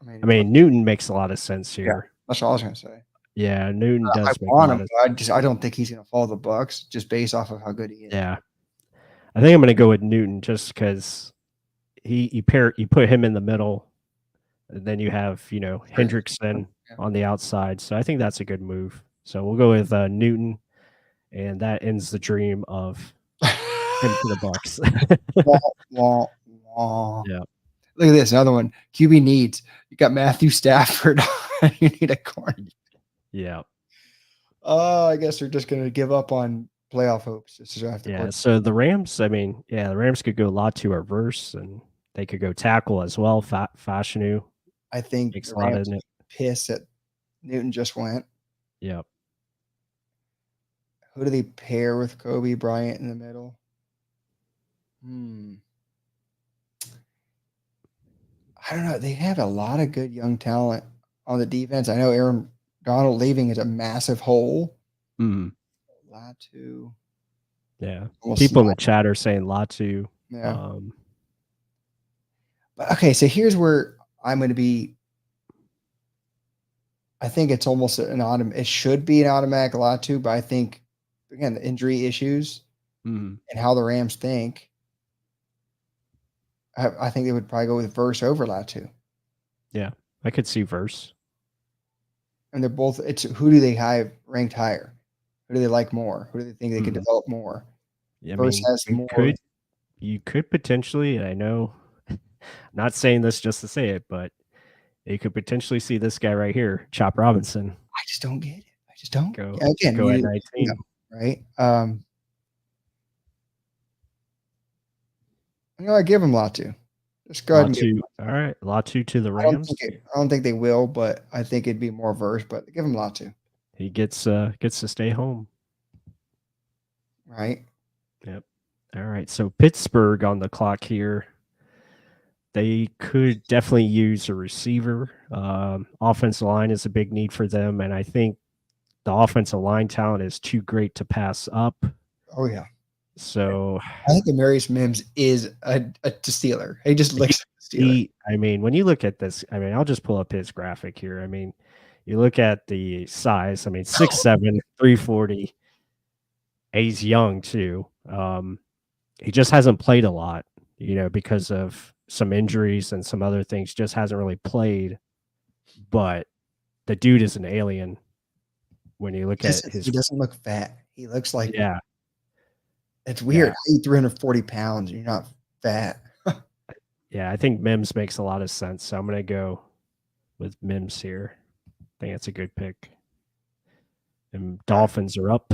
[SPEAKER 1] I
[SPEAKER 2] What,
[SPEAKER 1] mean, Newton makes a lot of sense
[SPEAKER 2] yeah,
[SPEAKER 1] here.
[SPEAKER 2] that's all I was gonna say.
[SPEAKER 1] Yeah, Newton
[SPEAKER 2] I
[SPEAKER 1] does make a
[SPEAKER 2] want him,
[SPEAKER 1] lot of.
[SPEAKER 2] but I don't think he's gonna follow the Bucs just based off of how good he is.
[SPEAKER 1] Yeah, I think I'm gonna go with Newton just because you put him in the middle, and then you have Hendrickson
[SPEAKER 2] Yeah.
[SPEAKER 1] on the outside. So I think that's a good move. So we'll go with Newton, and that ends the dream of him to the Bucs.
[SPEAKER 2] Wah, wah, wah.
[SPEAKER 1] Yeah,
[SPEAKER 2] Look at this, another one. QB needs. You got Matthew Stafford. You need a corner.
[SPEAKER 1] yeah,
[SPEAKER 2] Oh, I guess they're just gonna give up on playoff hopes. Just to draft the
[SPEAKER 1] yeah.
[SPEAKER 2] quarterback.
[SPEAKER 1] So the Rams, I mean, yeah, the Rams could go Latu or Verse, and they could go tackle as well. Fashanu
[SPEAKER 2] I think
[SPEAKER 1] makes
[SPEAKER 2] the
[SPEAKER 1] a lot
[SPEAKER 2] Rams
[SPEAKER 1] of it.
[SPEAKER 2] pissed that Newton just went.
[SPEAKER 1] Yeah.
[SPEAKER 2] Who do they pair with Kobe Bryant in the middle? I don't know. They have a lot of good young talent on the defense. I know Aaron Donald leaving is a massive hole.
[SPEAKER 1] Mm.
[SPEAKER 2] Latu.
[SPEAKER 1] Yeah.
[SPEAKER 2] Almost
[SPEAKER 1] People in the
[SPEAKER 2] not.
[SPEAKER 1] chat are saying Latu.
[SPEAKER 2] Yeah. But okay, so here's where I'm going to be. I think it's almost it should be an automatic Latu, but I think again the injury issues and how the Rams think. I think they would probably go with Verse over Latu.
[SPEAKER 1] Yeah, I could see Verse.
[SPEAKER 2] And they're both. It's who do they have ranked higher? Who do they like more? Who do they think they could develop more?
[SPEAKER 1] I
[SPEAKER 2] Verse
[SPEAKER 1] mean,
[SPEAKER 2] has more.
[SPEAKER 1] you could potentially. I know, I'm not saying this just to say it, but you could potentially see this guy right here, Chop Robinson.
[SPEAKER 2] I just don't get it. I just don't.
[SPEAKER 1] Go
[SPEAKER 2] Again,
[SPEAKER 1] go at 19.
[SPEAKER 2] Right? I give him Latu. Just go ahead and give him.
[SPEAKER 1] Latu. All right, Latu to the
[SPEAKER 2] I
[SPEAKER 1] Rams.
[SPEAKER 2] don't think they will, but I think it'd be more Verse. But give him Latu.
[SPEAKER 1] He gets to stay home.
[SPEAKER 2] Right.
[SPEAKER 1] Yep. All right. So Pittsburgh on the clock here. They could definitely use a receiver. Offensive line is a big need for them, and I think the offensive line talent is too great to pass up.
[SPEAKER 2] Oh yeah.
[SPEAKER 1] So
[SPEAKER 2] I think Amarius Mims is a stealer. He just looks like a stealer.
[SPEAKER 1] I mean, when you look at this, I mean, I'll just pull up his graphic here. I mean, you look at the size. I mean, 6'7", 340. He's young too. He just hasn't played a lot, because of some injuries and some other things. Just hasn't really played. But the dude is an alien. When you look at his,
[SPEAKER 2] he doesn't look fat. He looks like It's weird.
[SPEAKER 1] Yeah.
[SPEAKER 2] I eat 340 pounds and you're not fat.
[SPEAKER 1] Yeah, I think Mims makes a lot of sense. So I'm going to go with Mims here. I think that's a good pick. And Dolphins are up.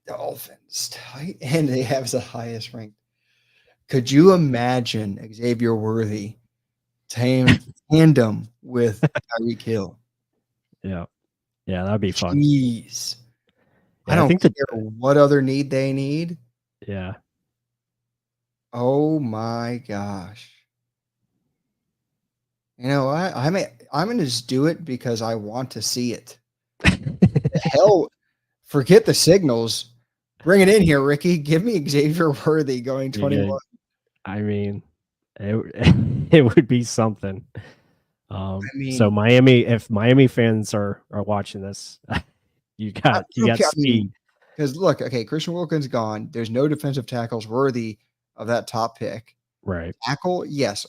[SPEAKER 2] Dolphins. And they have the highest ranked. Could you imagine Xavier Worthy tandem with Tyreek Hill?
[SPEAKER 1] Yeah. Yeah, that'd be fun.
[SPEAKER 2] Jeez.
[SPEAKER 1] Yeah,
[SPEAKER 2] I don't care what other need they need.
[SPEAKER 1] Yeah.
[SPEAKER 2] Oh my gosh. You know what? I'm going to just do it because I want to see it. Hell, forget the signals. Bring it in here, Ricky. Give me Xavier Worthy going 21.
[SPEAKER 1] I mean, it would be something. So Miami, if Miami fans are watching this, you got speed.
[SPEAKER 2] Because look, okay, Christian Wilkins gone. There's no defensive tackles worthy of that top pick.
[SPEAKER 1] Right.
[SPEAKER 2] Tackle, yes.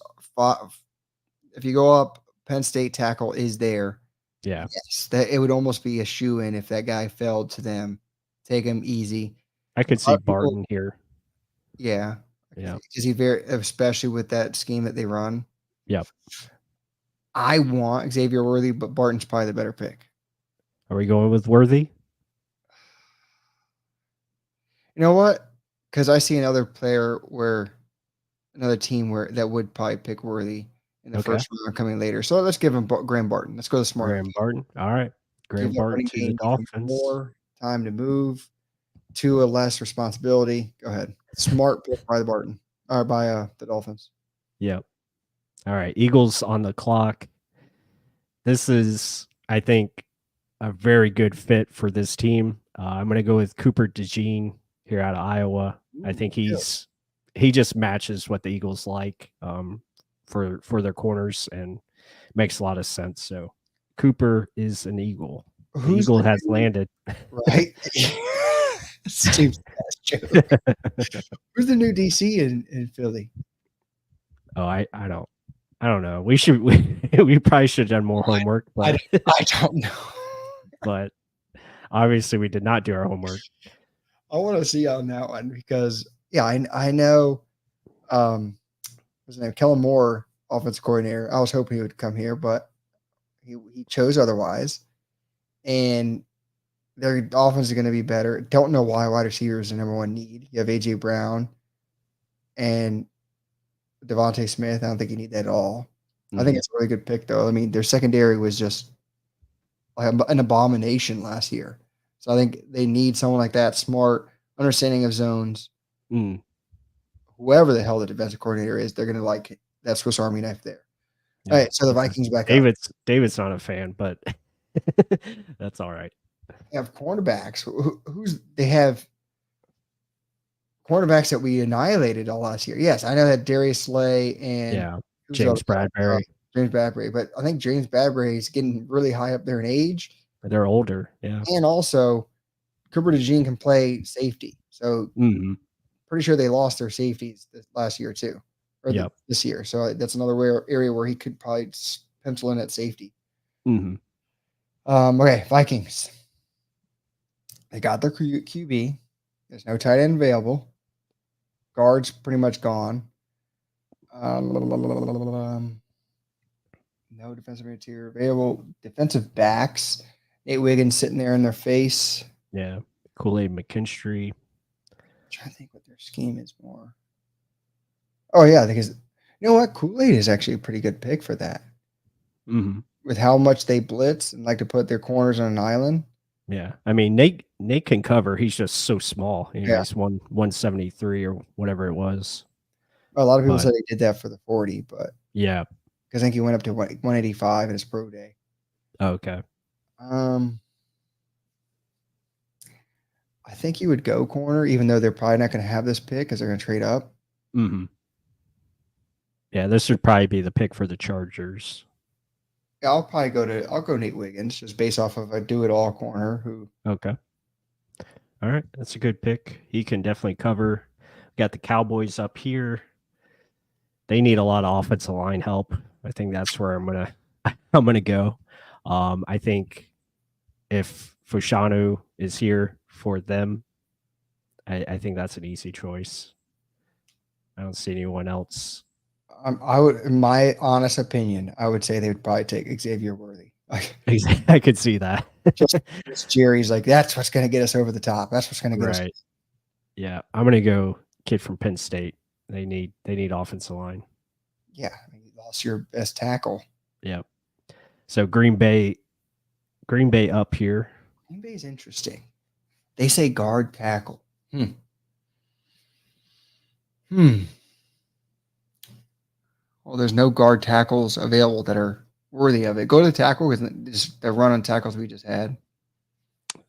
[SPEAKER 2] If you go up, Penn State tackle is there.
[SPEAKER 1] Yeah.
[SPEAKER 2] Yes, that it would almost be a shoe-in if that guy fell to them. Take him easy.
[SPEAKER 1] I could see Barton here.
[SPEAKER 2] Yeah.
[SPEAKER 1] Yeah.
[SPEAKER 2] Is he especially with that scheme that they run?
[SPEAKER 1] Yep.
[SPEAKER 2] I want Xavier Worthy, but Barton's probably the better pick.
[SPEAKER 1] Are we going with Worthy?
[SPEAKER 2] You know what? Because I see another team that would probably pick Worthy in the first round coming later. So let's give him Graham Barton. Let's go to smart.
[SPEAKER 1] Graham Barton. All right. Graham Barton to the Dolphins.
[SPEAKER 2] More time to move to a less responsibility. Go ahead. Smart pick by the Barton or by the Dolphins.
[SPEAKER 1] Yep. All right. Eagles on the clock. This is, I think, a very good fit for this team. I'm going to go with Cooper DeJean here out of Iowa. I think he just matches what the Eagles like for their corners and makes a lot of sense. So Cooper is an Eagle. The
[SPEAKER 2] Who's
[SPEAKER 1] Eagle
[SPEAKER 2] the
[SPEAKER 1] has
[SPEAKER 2] new,
[SPEAKER 1] landed.
[SPEAKER 2] right? Steve's ass joke. Who's the new DC in Philly?
[SPEAKER 1] Oh, I don't know. We probably should have done more homework,
[SPEAKER 2] I,
[SPEAKER 1] but
[SPEAKER 2] I don't know.
[SPEAKER 1] but obviously we did not do our homework.
[SPEAKER 2] I want to see on that one because yeah, I know what's his name? Kellen Moore, offensive coordinator. I was hoping he would come here, but he chose otherwise. And their offense is going to be better. Don't know why wide receiver is the number one need. You have AJ Brown and Devontae Smith. I don't think you need that at all. I think it's a really good pick, though. I mean, their secondary was just like an abomination last year. So I think they need someone like that, smart, understanding of zones.
[SPEAKER 1] Mm.
[SPEAKER 2] Whoever the hell the defensive coordinator is, they're going to like that Swiss Army knife there.
[SPEAKER 1] Yeah.
[SPEAKER 2] All right, so the Vikings back up.
[SPEAKER 1] David's not a fan, but that's all right.
[SPEAKER 2] They have cornerbacks. Who's they have cornerbacks that we annihilated all last year. Yes, I know that Darius Slay and
[SPEAKER 1] James Bradbury.
[SPEAKER 2] James Bradbury, but I think James Bradbury is getting really high up there in age.
[SPEAKER 1] They're older, yeah.
[SPEAKER 2] And also, Cooper DeJean can play safety. So pretty sure they lost their safeties this last year too, or this year. So that's another area where he could probably pencil in at safety. Okay, Vikings. They got their QB. There's no tight end available. Guards pretty much gone. No defensive interior available. Defensive backs. Nate Wiggins sitting there in their face.
[SPEAKER 1] Yeah. Kool-Aid McKinstry.
[SPEAKER 2] I'm trying to think what their scheme is more. Oh, yeah, because you know what? Kool-Aid is actually a pretty good pick for that. With how much they blitz and like to put their corners on an island.
[SPEAKER 1] Yeah. I mean, Nate can cover. He's just so small. You know, he's 173 or whatever it was.
[SPEAKER 2] A lot of people said he did that for the 40, but
[SPEAKER 1] yeah.
[SPEAKER 2] Because I think he went up to 185 in his pro day.
[SPEAKER 1] Okay.
[SPEAKER 2] I think he would go corner, even though they're probably not going to have this pick because they're going to trade up.
[SPEAKER 1] Yeah, this would probably be the pick for the Chargers.
[SPEAKER 2] Yeah, I'll go Nate Wiggins just based off of a do-it-all corner who.
[SPEAKER 1] Okay. All right, that's a good pick. He can definitely cover. Got the Cowboys up here. They need a lot of offensive line help. I think that's where I'm gonna go. I think if Fashanu is here for them, I think that's an easy choice. I don't see anyone else.
[SPEAKER 2] I would, in my honest opinion, I would say they would probably take Xavier Worthy.
[SPEAKER 1] I could see that.
[SPEAKER 2] just Jerry's like, that's what's going to get us over the top. That's what's going to get us.
[SPEAKER 1] Yeah, I'm going to go kid from Penn State. They need offensive line.
[SPEAKER 2] Yeah, you lost your best tackle.
[SPEAKER 1] Yeah. So Green Bay up here.
[SPEAKER 2] Green Bay's interesting. They say guard tackle. Well, there's no guard tackles available that are worthy of it. Go to the tackle because the run on tackles we just had.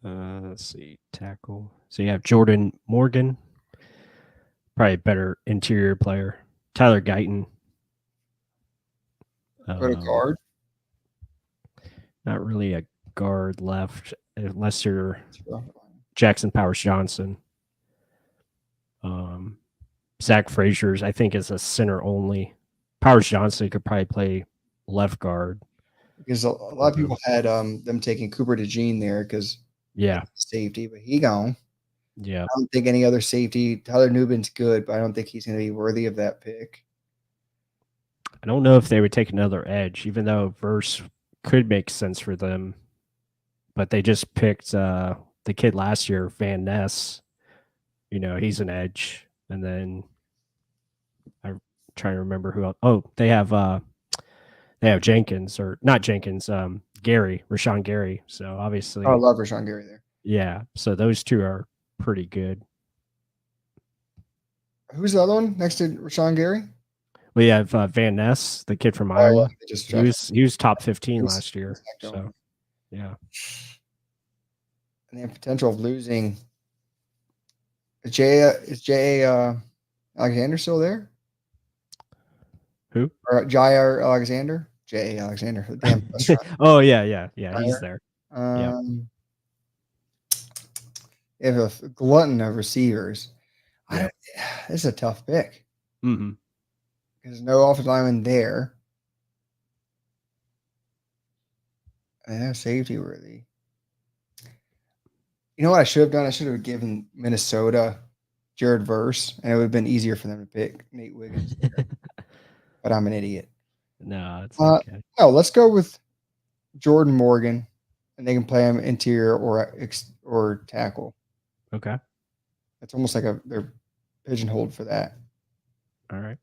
[SPEAKER 1] Let's see, tackle. So you have Jordan Morgan, probably a better interior player. Tyler Guyton.
[SPEAKER 2] Go to guard.
[SPEAKER 1] Not really a guard left, unless you're Jackson Powers Johnson. Zach Frazier's, I think, is a center only. Powers Johnson could probably play left guard.
[SPEAKER 2] Because a lot of people had them taking Cooper DeJean there because safety, but he gone.
[SPEAKER 1] Yeah.
[SPEAKER 2] I don't think any other safety. Tyler Nubin's good, but I don't think he's going to be worthy of that pick.
[SPEAKER 1] I don't know if they would take another edge, even though Verse could make sense for them. But they just picked the kid last year, Van Ness. You know, he's an edge. And then I'm trying to remember who else. Oh, they have Jenkins, or not Jenkins, Rashawn Gary. So obviously,
[SPEAKER 2] I love Rashawn Gary there.
[SPEAKER 1] Yeah, so those two are pretty good.
[SPEAKER 2] Who's the other one next to Rashawn Gary?
[SPEAKER 1] We have Van Ness, the kid from Iowa. He was top 15 last year. So, yeah.
[SPEAKER 2] and they have potential of losing. J. Alexander still there?
[SPEAKER 1] Who?
[SPEAKER 2] Or Jair Alexander? J. Alexander, the damn restaurant.
[SPEAKER 1] Oh yeah. He's there. Yeah.
[SPEAKER 2] Um, they have a glutton of receivers. I
[SPEAKER 1] Yeah.
[SPEAKER 2] don't. This is a tough pick.
[SPEAKER 1] Mm-hmm.
[SPEAKER 2] There's no offensive lineman there. I have safety worthy. You know what I should have done? I should have given Minnesota Jared Verse, and it would have been easier for them to pick Nate Wiggins. But I'm an idiot.
[SPEAKER 1] No, it's okay.
[SPEAKER 2] No, let's go with Jordan Morgan, and they can play him interior or tackle.
[SPEAKER 1] Okay.
[SPEAKER 2] It's almost like they're pigeonholed for that.
[SPEAKER 1] All right.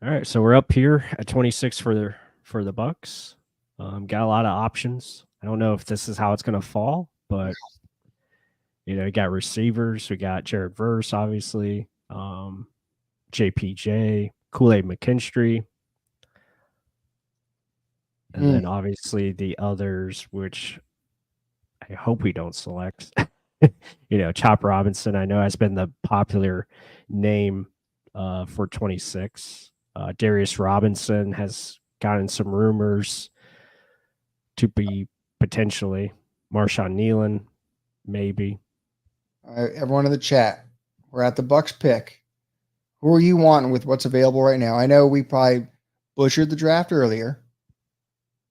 [SPEAKER 1] All right. So we're up here at 26 for the Bucs. Got a lot of options. I don't know if this is how it's going to fall, but you got receivers. We got Jared Verse, obviously. JPJ, Kool-Aid McKinstry. And then obviously the others, which I hope we don't select. Chop Robinson, I know has been the popular name for 26. Darius Robinson has gotten some rumors to be potentially. Marshawn Nealon, maybe.
[SPEAKER 2] All right, everyone in the chat, we're at the Bucs pick. Who are you wanting with what's available right now? I know we probably butchered the draft earlier,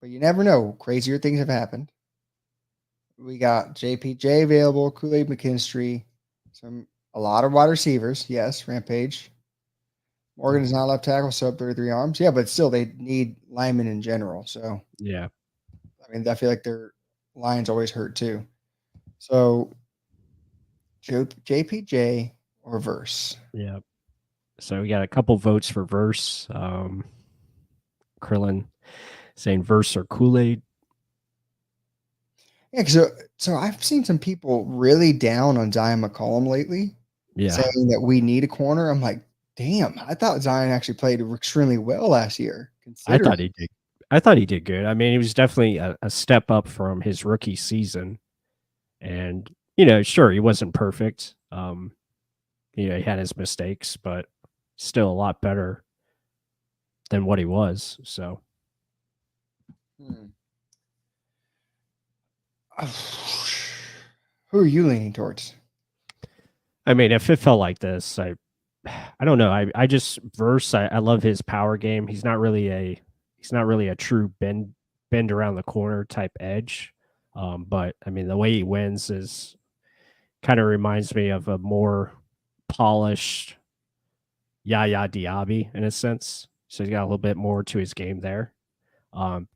[SPEAKER 2] but you never know. Crazier things have happened. We got JPJ available, Kool-Aid McKinstry, a lot of wide receivers. Yes, Rampage. Morgan is not left tackle, sub 33 arms. Yeah, but still, they need linemen in general. So,
[SPEAKER 1] yeah.
[SPEAKER 2] I mean, I feel like their lines always hurt too. So, JPJ or Verse?
[SPEAKER 1] Yeah. So we got a couple votes for Verse. Krillin saying Verse or Kool-Aid.
[SPEAKER 2] Yeah, so I've seen some people really down on Zion McCollum lately, saying that we need a corner. I'm like, damn, I thought Zion actually played extremely well last year.
[SPEAKER 1] I thought he did. I thought he did good. I mean, he was definitely a step up from his rookie season, and sure, he wasn't perfect. He had his mistakes, but still a lot better than what he was. So,
[SPEAKER 2] who are you leaning towards?
[SPEAKER 1] I mean, if it felt like this, I don't know. I just Verse. I love his power game. He's not really a true bend around the corner type edge. But I mean, the way he wins is kind of reminds me of a more polished Yaya Diaby in a sense. So he's got a little bit more to his game there.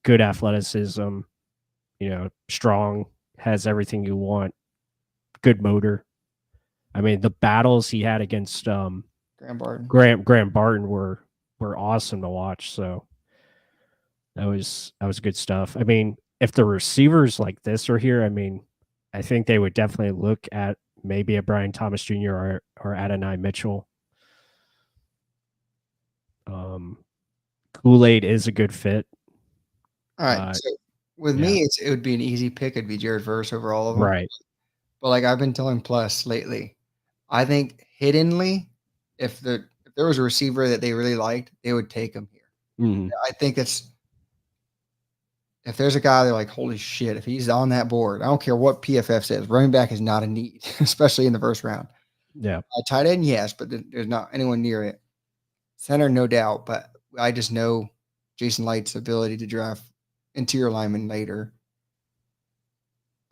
[SPEAKER 1] Good athleticism, strong, has everything you want, good motor. I mean, the battles he had against Graham Barton were awesome to watch. So that was good stuff. I mean, if the receivers like this are here, I mean, I think they would definitely look at maybe a Brian Thomas Jr. or Adonai Mitchell. Kool-Aid is a good fit.
[SPEAKER 2] All right. So with me, it would be an easy pick. It'd be Jared Verse over all of them.
[SPEAKER 1] Right.
[SPEAKER 2] But like I've been telling Plus lately, I think hiddenly, if there was a receiver that they really liked, they would take him here.
[SPEAKER 1] Mm-hmm.
[SPEAKER 2] I think if there's a guy they're like, holy shit, if he's on that board, I don't care what PFF says, running back is not a need, especially in the first round.
[SPEAKER 1] Yeah.
[SPEAKER 2] Tight end, yes, but there's not anyone near it. Center, no doubt, but I just know Jason Light's ability to draft interior lineman later.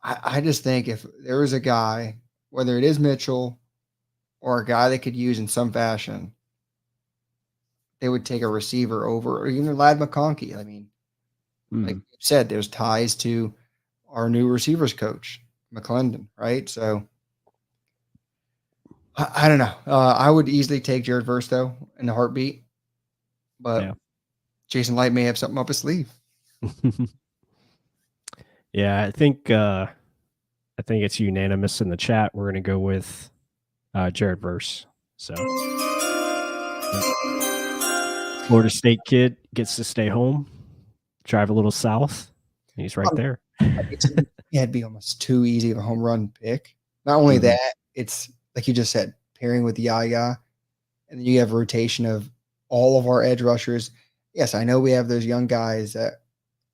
[SPEAKER 2] I just think if there was a guy, whether it is Mitchell or a guy they could use in some fashion, they would take a receiver over, or even Lad McConkey. I mean, like you said, there's ties to our new receivers coach, McClendon, right? So I don't know. I would easily take Jared Verse though in a heartbeat, but Jason Light may have something up his sleeve.
[SPEAKER 1] Yeah, I think it's unanimous in the chat. We're gonna go with Jared Verse. So Florida State kid gets to stay home, drive a little south. He's right there.
[SPEAKER 2] Yeah, it'd be almost too easy of a home run pick. Not only
[SPEAKER 1] Mhm.
[SPEAKER 2] that, it's like you just said, pairing with Yaya, and then you have a rotation of all of our edge rushers. Yes, I know we have those young guys that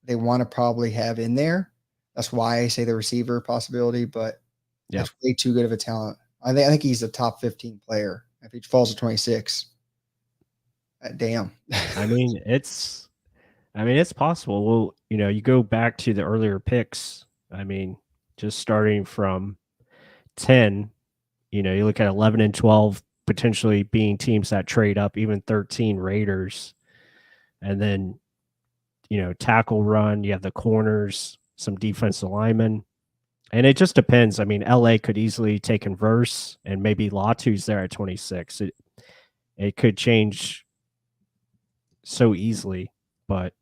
[SPEAKER 2] they want to probably have in there. That's why I say the receiver possibility, but
[SPEAKER 1] Yep.
[SPEAKER 2] that's way too good of a talent. I think he's a top 15 player. If he falls to 26, damn.
[SPEAKER 1] I mean, it's possible. Well, you go back to the earlier picks. I mean, just starting from 10, you look at 11 and 12 potentially being teams that trade up, even 13 Raiders. And then, tackle run, you have the corners, some defensive linemen. And it just depends. I mean, LA could easily take Converse and maybe Latu's there at 26. It could change so easily, but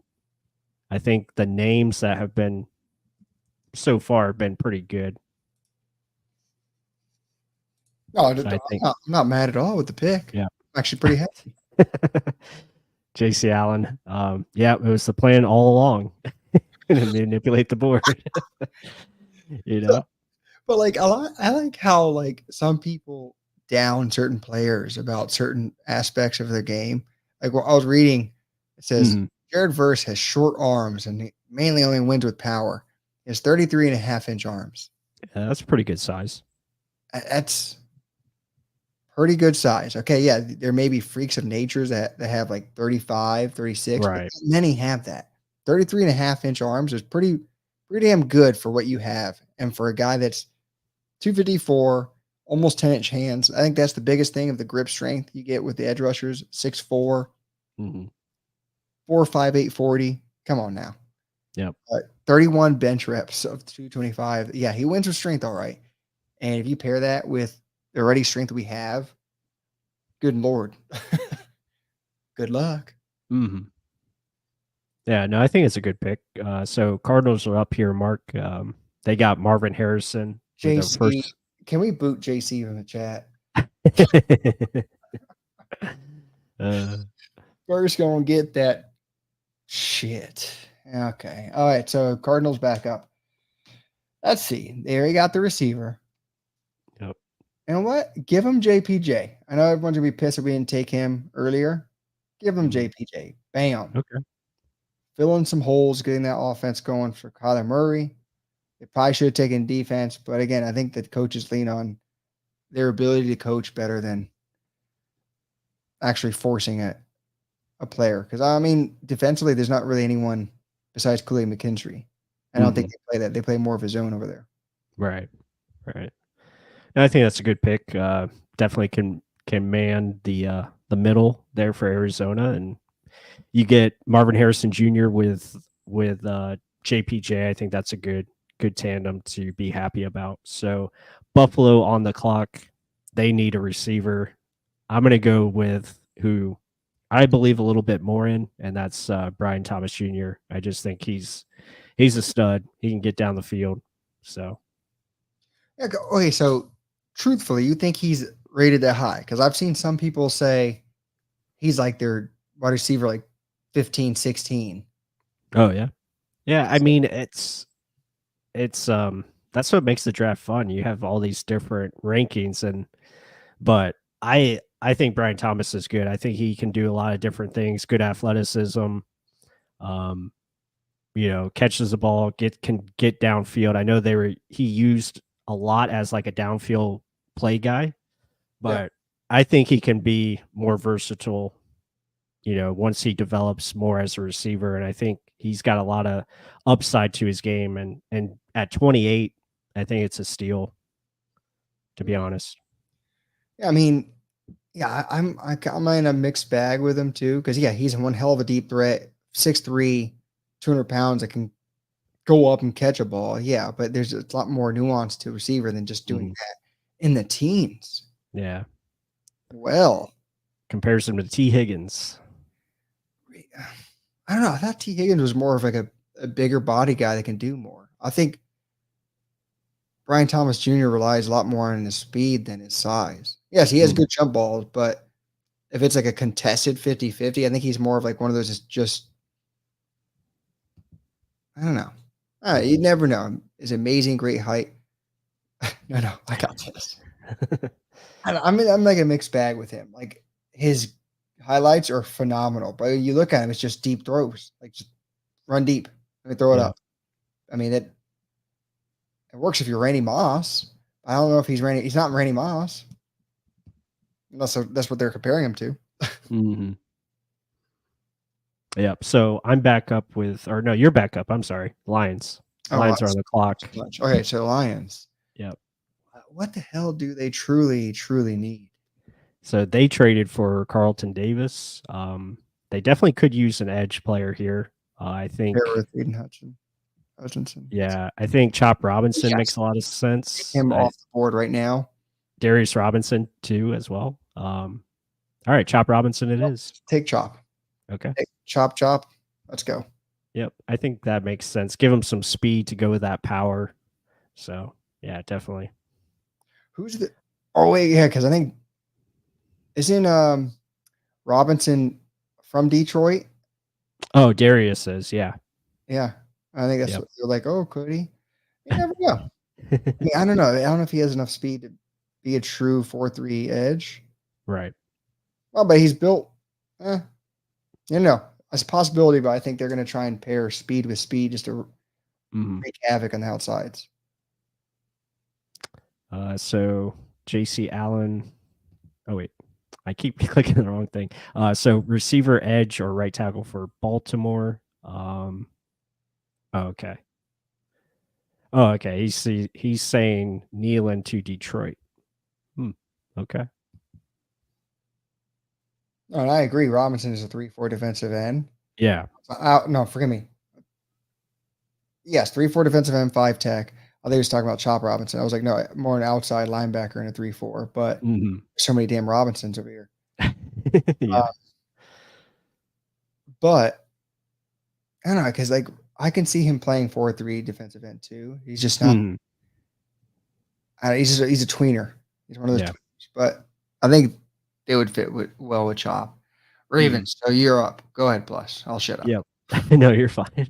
[SPEAKER 1] I think the names that have been so far have been pretty good.
[SPEAKER 2] No,
[SPEAKER 1] So I think,
[SPEAKER 2] I'm not mad at all with the pick.
[SPEAKER 1] yeah.
[SPEAKER 2] I'm actually pretty happy.
[SPEAKER 1] JC Allen. Yeah, it was the plan all along to manipulate the board. you
[SPEAKER 2] So,
[SPEAKER 1] know?
[SPEAKER 2] but like I like how like some people down certain players about certain aspects of their game. Like I was reading, it says
[SPEAKER 1] Mhm.
[SPEAKER 2] Jared Verse has short arms and he mainly only wins with power. He has 33.5-inch arms.
[SPEAKER 1] Yeah, that's a pretty good size.
[SPEAKER 2] That's pretty good size. Okay, yeah, there may be freaks of natures that have like 35, 36, but
[SPEAKER 1] Right.
[SPEAKER 2] many have that. 33.5-inch arms is pretty damn good for what you have. And for a guy that's 254, almost 10-inch hands. I think that's the biggest thing of the grip strength you get with the edge rushers. 6'4",
[SPEAKER 1] Mhm.
[SPEAKER 2] 4'5", 840. Come on now.
[SPEAKER 1] Yep.
[SPEAKER 2] 31 bench reps of 225. Yeah, he wins with strength all right. And if you pair that with the already strength we have, good lord. Good luck.
[SPEAKER 1] Mhm. Yeah, no, I think it's a good pick. So Cardinals are up here, Mark. They got Marvin Harrison with their
[SPEAKER 2] JC,
[SPEAKER 1] first.
[SPEAKER 2] can we boot JC from the chat?
[SPEAKER 1] uh,
[SPEAKER 2] First gonna get that shit. Okay. All right. So Cardinals back up. Let's see. They already got the receiver.
[SPEAKER 1] yep.
[SPEAKER 2] You know what? Give him JPJ. I know everyone's gonna be pissed if we didn't take him earlier. Give him
[SPEAKER 1] Mhm.
[SPEAKER 2] JPJ. Bam.
[SPEAKER 1] Okay.
[SPEAKER 2] Fill in some holes, getting that offense going for Kyler Murray. They probably should have taken defense, but again, I think that coaches lean on their ability to coach better than actually forcing a player. Because I mean, defensively, there's not really anyone besides Kool McKinstry. I don't think
[SPEAKER 1] Mhm.
[SPEAKER 2] they play that. They play more of a zone over there.
[SPEAKER 1] Right. Right. And I think that's a good pick. Definitely can man the middle there for Arizona, and you get Marvin Harrison Jr. with JPJ. I think that's a good tandem to be happy about. So Buffalo on the clock, they need a receiver. I'm going to go with who I believe a little bit more in, and that's Brian Thomas Jr. I just think he's a stud. He can get down the field. So
[SPEAKER 2] Yeah, okay, so truthfully, you think he's rated that high? Because I've seen some people say he's like their wide receiver, like 15, 16.
[SPEAKER 1] oh yeah. Yeah, I mean it's that's what makes the draft fun. You have all these different rankings but I think Brian Thomas is good. I think he can do a lot of different things, good athleticism, um, catches the ball, can get downfield. I know he used a lot as like a downfield play guy,
[SPEAKER 2] Yeah.
[SPEAKER 1] but I think he can be more versatile, once he develops more as a receiver. And I think he's got a lot of upside to his game. And at 28, I think it's a steal, to be honest.
[SPEAKER 2] Yeah, I mean, yeah, I'm in a mixed bag with him too. Because yeah, he's one hell of a deep threat, 6'3", 200 pounds that can go up and catch a ball. Yeah, but there's a lot more nuance to receiver than just doing
[SPEAKER 1] Mhm.
[SPEAKER 2] that in the teens.
[SPEAKER 1] Yeah.
[SPEAKER 2] Well,
[SPEAKER 1] Comparison to T. Higgins.
[SPEAKER 2] I don't know. I thought T. Higgins was more of like a bigger body guy that can do more. I think Brian Thomas Jr. relies a lot more on his speed than his size. Yes, he has
[SPEAKER 1] Mhm.
[SPEAKER 2] good jump balls, but if it's like a contested 50-50, I think he's more of like one of those just I don't know. You never know. His amazing, great height. No, I got this. I'm like a mixed bag with him. Like his highlights are phenomenal, but you look at him, it's just deep throws. Like just run deep. Let me throw it
[SPEAKER 1] Yeah.
[SPEAKER 2] up. I mean, it works if you're Randy Moss. I don't know if he's Randy. He's not Randy Moss, unless that's what they're comparing him to.
[SPEAKER 1] Mm-hmm. Yep. So I'm back up with, or no, you're back up. I'm sorry. Lions.
[SPEAKER 2] Oh,
[SPEAKER 1] Lions are on the clock.
[SPEAKER 2] okay, so Lions.
[SPEAKER 1] Yep.
[SPEAKER 2] What the hell do they truly, truly need?
[SPEAKER 1] So they traded for Carlton Davis. They definitely could use an edge player here. I think.
[SPEAKER 2] With Aiden Hutchinson.
[SPEAKER 1] Yeah, I think Chop Robinson makes
[SPEAKER 2] Yes.
[SPEAKER 1] a lot of
[SPEAKER 2] Take
[SPEAKER 1] sense.
[SPEAKER 2] him off the board right now.
[SPEAKER 1] Darius Robinson too, as well. All right, Chop Robinson it is.
[SPEAKER 2] Take Chop.
[SPEAKER 1] Okay.
[SPEAKER 2] Chop. Let's go.
[SPEAKER 1] Yep, I think that makes sense. Give him some speed to go with that power. So yeah, definitely.
[SPEAKER 2] Who's the? Oh wait, yeah, because I think isn't Robinson from Detroit?
[SPEAKER 1] Oh, Darius is, yeah.
[SPEAKER 2] Yeah, I think that's
[SPEAKER 1] Yep.
[SPEAKER 2] what they're like. Oh, could he? You never know. I mean, I don't know. I don't know if he has enough speed to be a true 4-3 edge.
[SPEAKER 1] Right.
[SPEAKER 2] Well, but he's built. You know, it's a possibility, but I think they're going to try and pair speed with speed just to wreak havoc on the outsides.
[SPEAKER 1] So JC Allen. Oh wait, I keep clicking the wrong thing. So receiver, edge, or right tackle for Baltimore. Okay. Oh, okay. He's saying Nealon to Detroit. Okay.
[SPEAKER 2] Oh, and I agree. Robinson is a 3-4 defensive end.
[SPEAKER 1] Yeah.
[SPEAKER 2] No, forgive me. Yes, 3-4 defensive end, 5 tech. I think he was talking about Chop Robinson. I was like, no, more an outside linebacker in a 3-4. But so many damn Robinsons over here.
[SPEAKER 1] Yeah.
[SPEAKER 2] But I don't know, because like I can see him playing 4-3 defensive end too. He's just not. He's a tweener. He's one of those tweeners. But I think they would fit well with Chop. Ravens. So you're up. Go ahead, plus. I'll shut up.
[SPEAKER 1] Yep. No, you're fine.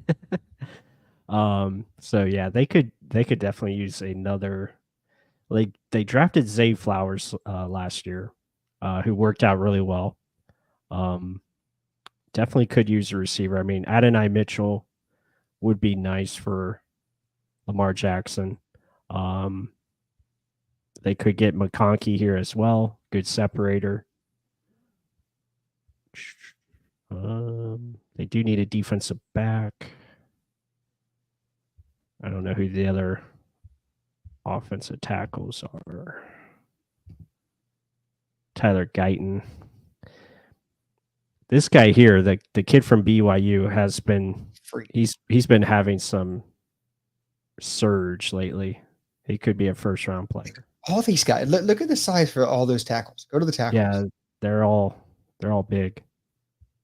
[SPEAKER 1] So yeah, they could definitely use another. Like they drafted Zay Flowers last year, who worked out really well. Definitely could use a receiver. I mean, Adonai Mitchell would be nice for Lamar Jackson. They could get McConkey here as well. Good separator. They do need a defensive back. I don't know who the other offensive tackles are. Tyler Guyton. This guy here, the kid from BYU, has been he's been having some surge lately. He could be a first round player.
[SPEAKER 2] All these guys, look at the size for all those tackles. Go to the tackles.
[SPEAKER 1] Yeah, they're all big.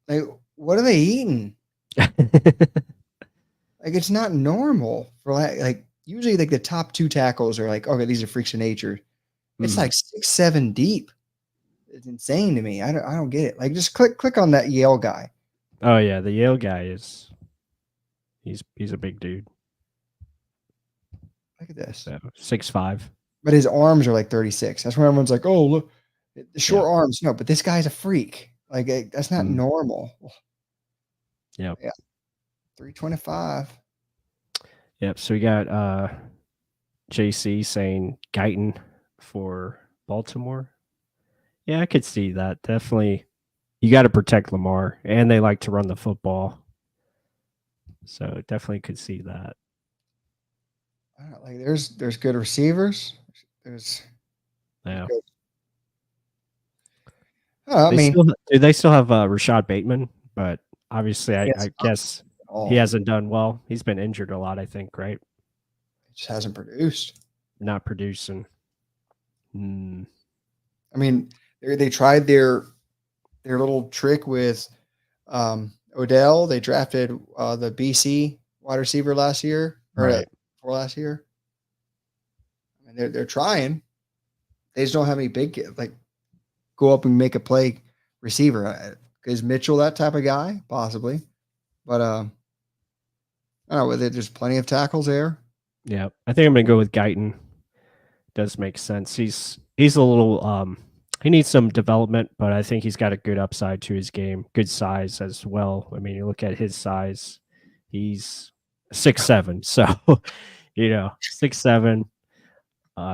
[SPEAKER 2] Like, what are they eating? Like, it's not normal for like usually like the top 2 tackles are like, okay, these are freaks of nature. It's like 6, 7 deep. It's insane to me. I don't get it. Like, just click on that Yale guy.
[SPEAKER 1] Oh yeah, the Yale guy is he's a big dude.
[SPEAKER 2] Look at this.
[SPEAKER 1] So 6'5".
[SPEAKER 2] But his arms are like 36. That's when everyone's like, oh, look, the short arms. No, but this guy's a freak. Like, that's not normal.
[SPEAKER 1] Yep.
[SPEAKER 2] Yeah. 325.
[SPEAKER 1] Yep. So we got JC saying Guyton for Baltimore. Yeah, I could see that. Definitely. You got to protect Lamar, and they like to run the football. So definitely could see that.
[SPEAKER 2] Like there's good receivers. There's
[SPEAKER 1] yeah.
[SPEAKER 2] Good. I mean,
[SPEAKER 1] they still have Rashad Bateman, but obviously I guess he hasn't done well. He's been injured a lot, I think, right?
[SPEAKER 2] He just hasn't produced.
[SPEAKER 1] Not producing.
[SPEAKER 2] I mean, they tried their little trick with Odell. They drafted the BC wide receiver last year, or for last year. I mean, they're trying. They just don't have any big like go up and make a play receiver. Is Mitchell that type of guy? Possibly, but I don't know whether there's plenty of tackles there.
[SPEAKER 1] Yeah, I think I'm gonna go with Guyton. Does make sense. He's a little he needs some development, but I think he's got a good upside to his game. Good size as well. I mean, you look at his size, he's 6'7", so 6'7".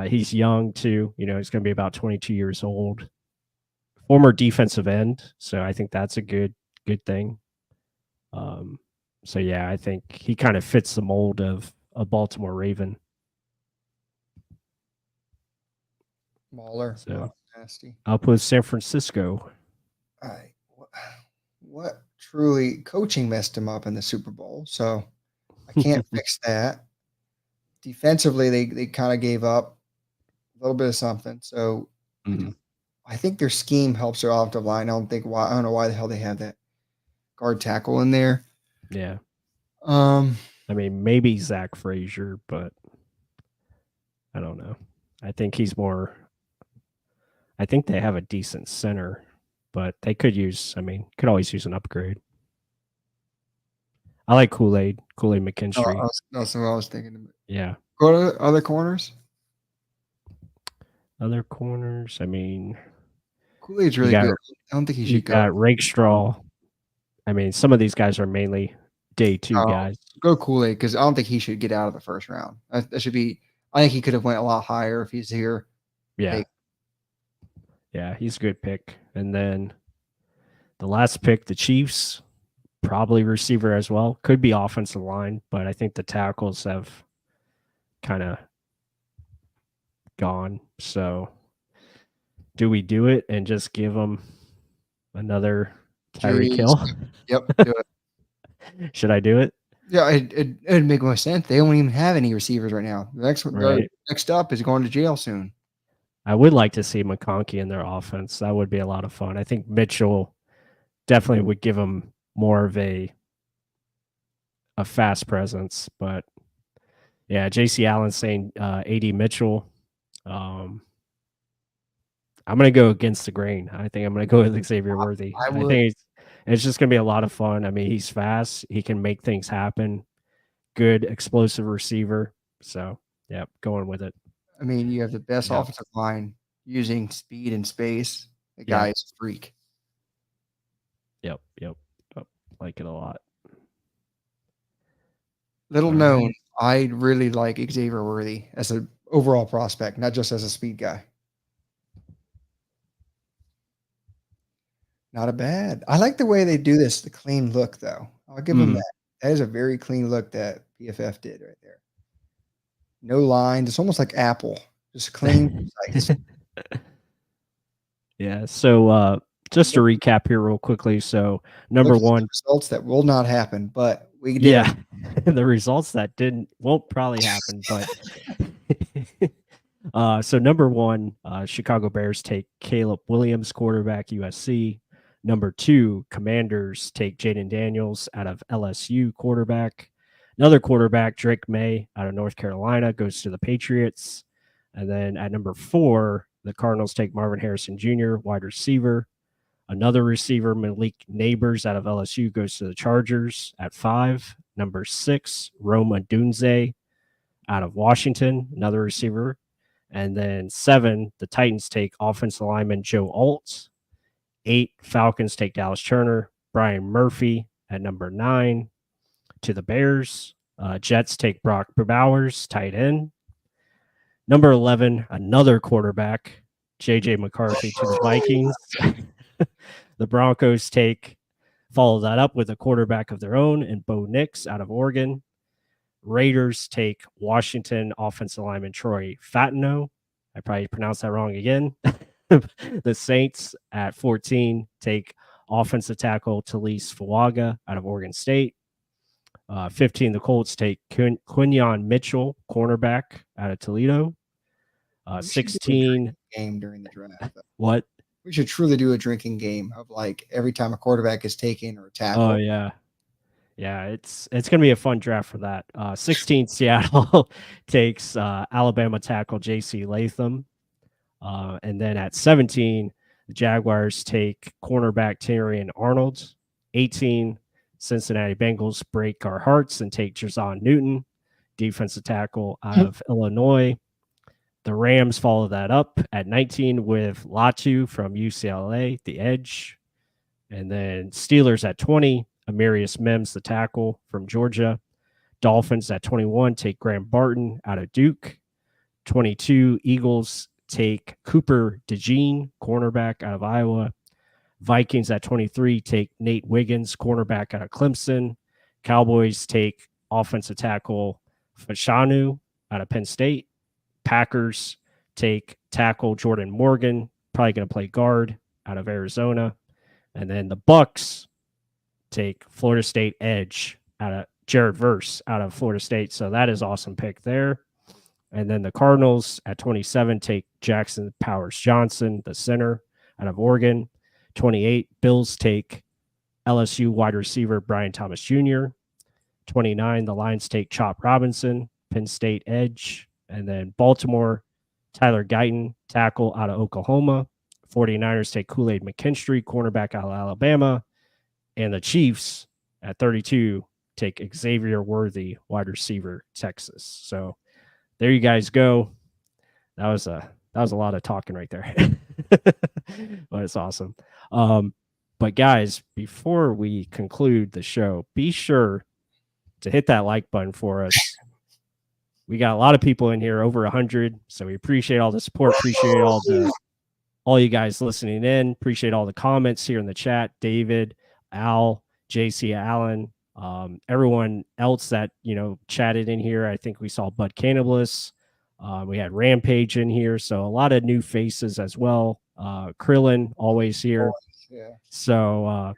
[SPEAKER 1] He's young too. He's going to be about 22 years old. Former defensive end, so I think that's a good thing. So yeah, I think he kind of fits the mold of a Baltimore Raven.
[SPEAKER 2] Mauler,
[SPEAKER 1] So
[SPEAKER 2] nasty.
[SPEAKER 1] I'll put San Francisco.
[SPEAKER 2] All right. What truly coaching messed him up in the Super Bowl, so I can't fix that. Defensively, they kind of gave up a little bit of something. So I think their scheme helps their offensive line. I don't know why the hell they have that guard tackle in there.
[SPEAKER 1] Yeah.
[SPEAKER 2] I
[SPEAKER 1] mean, maybe Zach Frazier, but I don't know. I think he's more. I think they have a decent center, but they could always use an upgrade. I like Kool-Aid McKinstry.
[SPEAKER 2] That's what I was thinking.
[SPEAKER 1] Yeah.
[SPEAKER 2] Go to other corners.
[SPEAKER 1] Other corners. I mean,
[SPEAKER 2] Kool-Aid's really good. I don't think he should go.
[SPEAKER 1] Got Rakestraw. I mean, some of these guys are mainly day 2 guys.
[SPEAKER 2] Go Kool-Aid because I don't think he should get out of the first round. That should be. I think he could have went a lot higher if he's here.
[SPEAKER 1] Yeah. Yeah, he's a good pick. And then the last pick, the Chiefs, probably receiver as well. Could be offensive line, but I think the tackles have kind of gone. So do we do it and just give them another Tyreek Hill?
[SPEAKER 2] Yep, do
[SPEAKER 1] it. Should I do it?
[SPEAKER 2] Yeah, it'd make more sense. They don't even have any receivers right now. The next up is going to jail soon.
[SPEAKER 1] I would like to see McConkey in their offense. That would be a lot of fun. I think Mitchell definitely would give them more of a fast presence. But yeah, JC Allen saying AD Mitchell. I'm going to go against the grain. I think I'm going to go with Xavier Worthy. I think it's just going to be a lot of fun. I mean, he's fast. He can make things happen. Good explosive receiver. So, yeah, going with it.
[SPEAKER 2] I mean, you have the best offensive line using speed and space. The guy is a freak.
[SPEAKER 1] Yep. Like it a lot.
[SPEAKER 2] Little known, I really like Xavier Worthy as an overall prospect, not just as a speed guy. Not a bad. I like the way they do this, the clean look, though. I'll give them that. That is a very clean look that PFF did right there. No lines. It's almost like Apple. Just clean.
[SPEAKER 1] Yeah. So just to recap here real quickly. So number one.
[SPEAKER 2] Results that will not happen, but we did.
[SPEAKER 1] Yeah. The results that won't probably happen, but so number one, Chicago Bears take Caleb Williams, quarterback, USC. Number 2, Commanders take Jaden Daniels out of LSU, quarterback. Another quarterback, Drake May, out of North Carolina, goes to the Patriots. And then at number 4, the Cardinals take Marvin Harrison Jr., wide receiver. Another receiver, Malik Neighbors, out of LSU, goes to the Chargers. At 5, number 6, Rome Odunze, out of Washington, another receiver. And then 7, the Titans take offensive lineman Joe Alt. 8, Falcons take Dallas Turner. Brian Murphy at number 9 to the Bears. Jets take Brock Bowers, tight end. Number 11, another quarterback, J.J. McCarthy to the Vikings. The Broncos follow that up with a quarterback of their own and Bo Nix out of Oregon. Raiders take Washington offensive lineman Troy Fatino. I probably pronounced that wrong again. The Saints at 14 take offensive tackle Talise Fuaga out of Oregon State. 15, the Colts take Quinyon Mitchell, cornerback out of Toledo. 16
[SPEAKER 2] game during the draft.
[SPEAKER 1] What?
[SPEAKER 2] We should truly do a drinking game of like every time a quarterback is taken or tackled.
[SPEAKER 1] Oh yeah. Yeah, it's gonna be a fun draft for that. 16, Seattle takes Alabama tackle J.C. Latham. And then at 17, the Jaguars take cornerback Terrion Arnold. 18, Cincinnati Bengals break our hearts and take Jason Newton, defensive tackle out of Illinois. The Rams follow that up at 19 with Latu from UCLA, the edge. And then Steelers at 20, Amarius Mims, the tackle from Georgia. Dolphins at 21 take Graham Barton out of Duke. 22, Eagles take Cooper DeJean, cornerback out of Iowa. Vikings at 23 take Nate Wiggins, cornerback out of Clemson. Cowboys take offensive tackle Fashanu out of Penn State. Packers take tackle Jordan Morgan, probably going to play guard out of Arizona. And then the Bucs take Florida State edge out of Jared Verse out of Florida State. So that is awesome pick there. And then the Cardinals at 27 take Jackson Powers Johnson, the center out of Oregon. 28, Bills take LSU wide receiver Brian Thomas Jr. 29, the Lions take Chop Robinson, Penn State edge. And then Baltimore, Tyler Guyton, tackle out of Oklahoma. 49ers take Kool-Aid McKinstry, cornerback out of Alabama. And the Chiefs at 32 take Xavier Worthy, wide receiver, Texas. So there you guys go. That was a lot of talking right there. But it's awesome. But guys, before we conclude the show, be sure to hit that like button for us. We got a lot of people in here, over 100. So we appreciate all the support. Appreciate all you guys listening in. Appreciate all the comments here in the chat. David, Al, JC Allen, everyone else that, chatted in here. I think we saw Bud Cannibalists. We had Rampage in here. So a lot of new faces as well. Krillin always here.
[SPEAKER 2] Yeah.
[SPEAKER 1] So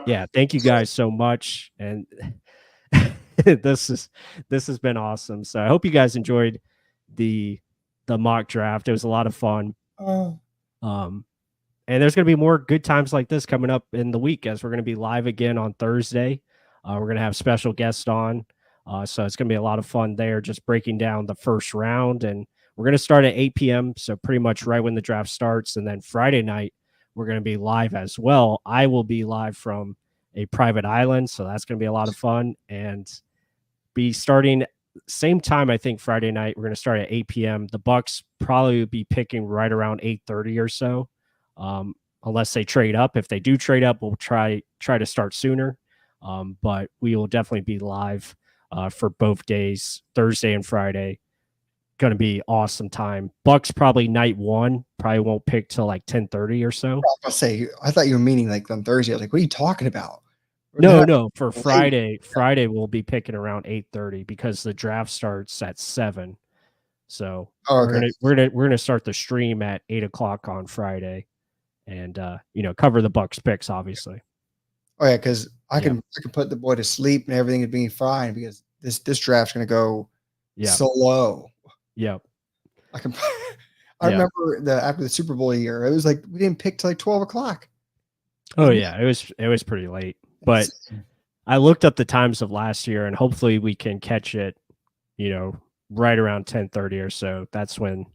[SPEAKER 1] yeah, thank you guys so much. And this has been awesome. So I hope you guys enjoyed the mock draft. It was a lot of fun. And there's going to be more good times like this coming up in the week, as we're going to be live again on Thursday. We're going to have special guests on. So it's going to be a lot of fun there, just breaking down the first round. And we're going to start at 8 p.m. So pretty much right when the draft starts. And then Friday night, we're going to be live as well. I will be live from a private island. So that's going to be a lot of fun, and be starting same time. I think Friday night, we're going to start at 8 p.m. The Bucs probably will be picking right around 8:30 or so. Unless they trade up. If they do trade up, we'll try to start sooner. But we will definitely be live for both days, Thursday and Friday. Going to be awesome time. Bucs probably night one, probably won't pick till like 10:30 or so.
[SPEAKER 2] I thought you were meaning like on Thursday. I was like, what are you talking about?
[SPEAKER 1] No, for Friday we'll be picking around 8:30 because the draft starts at 7. So we're gonna start the stream at 8:00 on Friday, and cover the Bucs picks, obviously.
[SPEAKER 2] Oh yeah, because I can put the boy to sleep and everything is being fine, because this draft's gonna go slow.
[SPEAKER 1] Yep.
[SPEAKER 2] I remember after the Super Bowl year, it was like we didn't pick till like 12:00.
[SPEAKER 1] Oh yeah, it was pretty late. But I looked up the times of last year, and hopefully we can catch it, right around 10:30 or so. That's when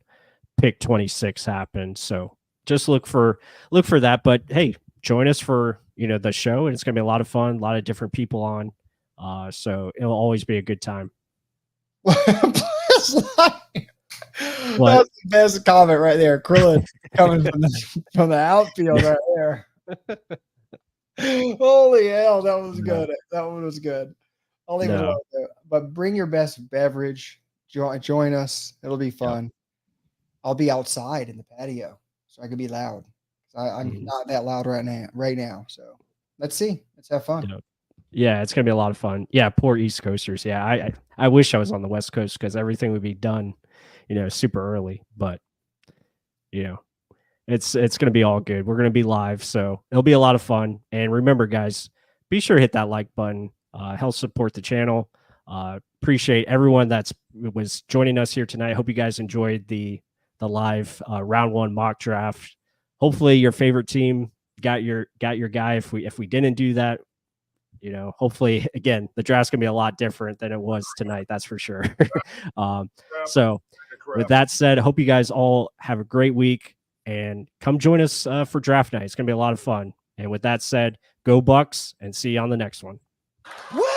[SPEAKER 1] pick 26 happened. So just look for that. But hey, join us for the show, and it's gonna be a lot of fun, a lot of different people on. So it'll always be a good time.
[SPEAKER 2] That's the best comment right there. Krillin coming from the outfield right there. Holy hell, that was good. That one was good. I'll leave it alone there. But bring your best beverage. Join us. It'll be fun. Yep. I'll be outside in the patio, so I can be loud. I'm not that loud right now. So let's see. Let's have fun.
[SPEAKER 1] Yep. Yeah, it's gonna be a lot of fun. Yeah, poor East Coasters. Yeah, I wish I was on the West Coast, because everything would be done, super early. But it's gonna be all good. We're gonna be live, so it'll be a lot of fun. And remember, guys, be sure to hit that like button. Help support the channel. Appreciate everyone was joining us here tonight. Hope you guys enjoyed the live round 1 mock draft. Hopefully, your favorite team got your guy. If we didn't do that, hopefully, again, the draft's gonna be a lot different than it was tonight. That's for sure. So with that said, I hope you guys all have a great week, and come join us for draft night. It's gonna be a lot of fun. And with that said, go Bucs, and see you on the next one.
[SPEAKER 2] What?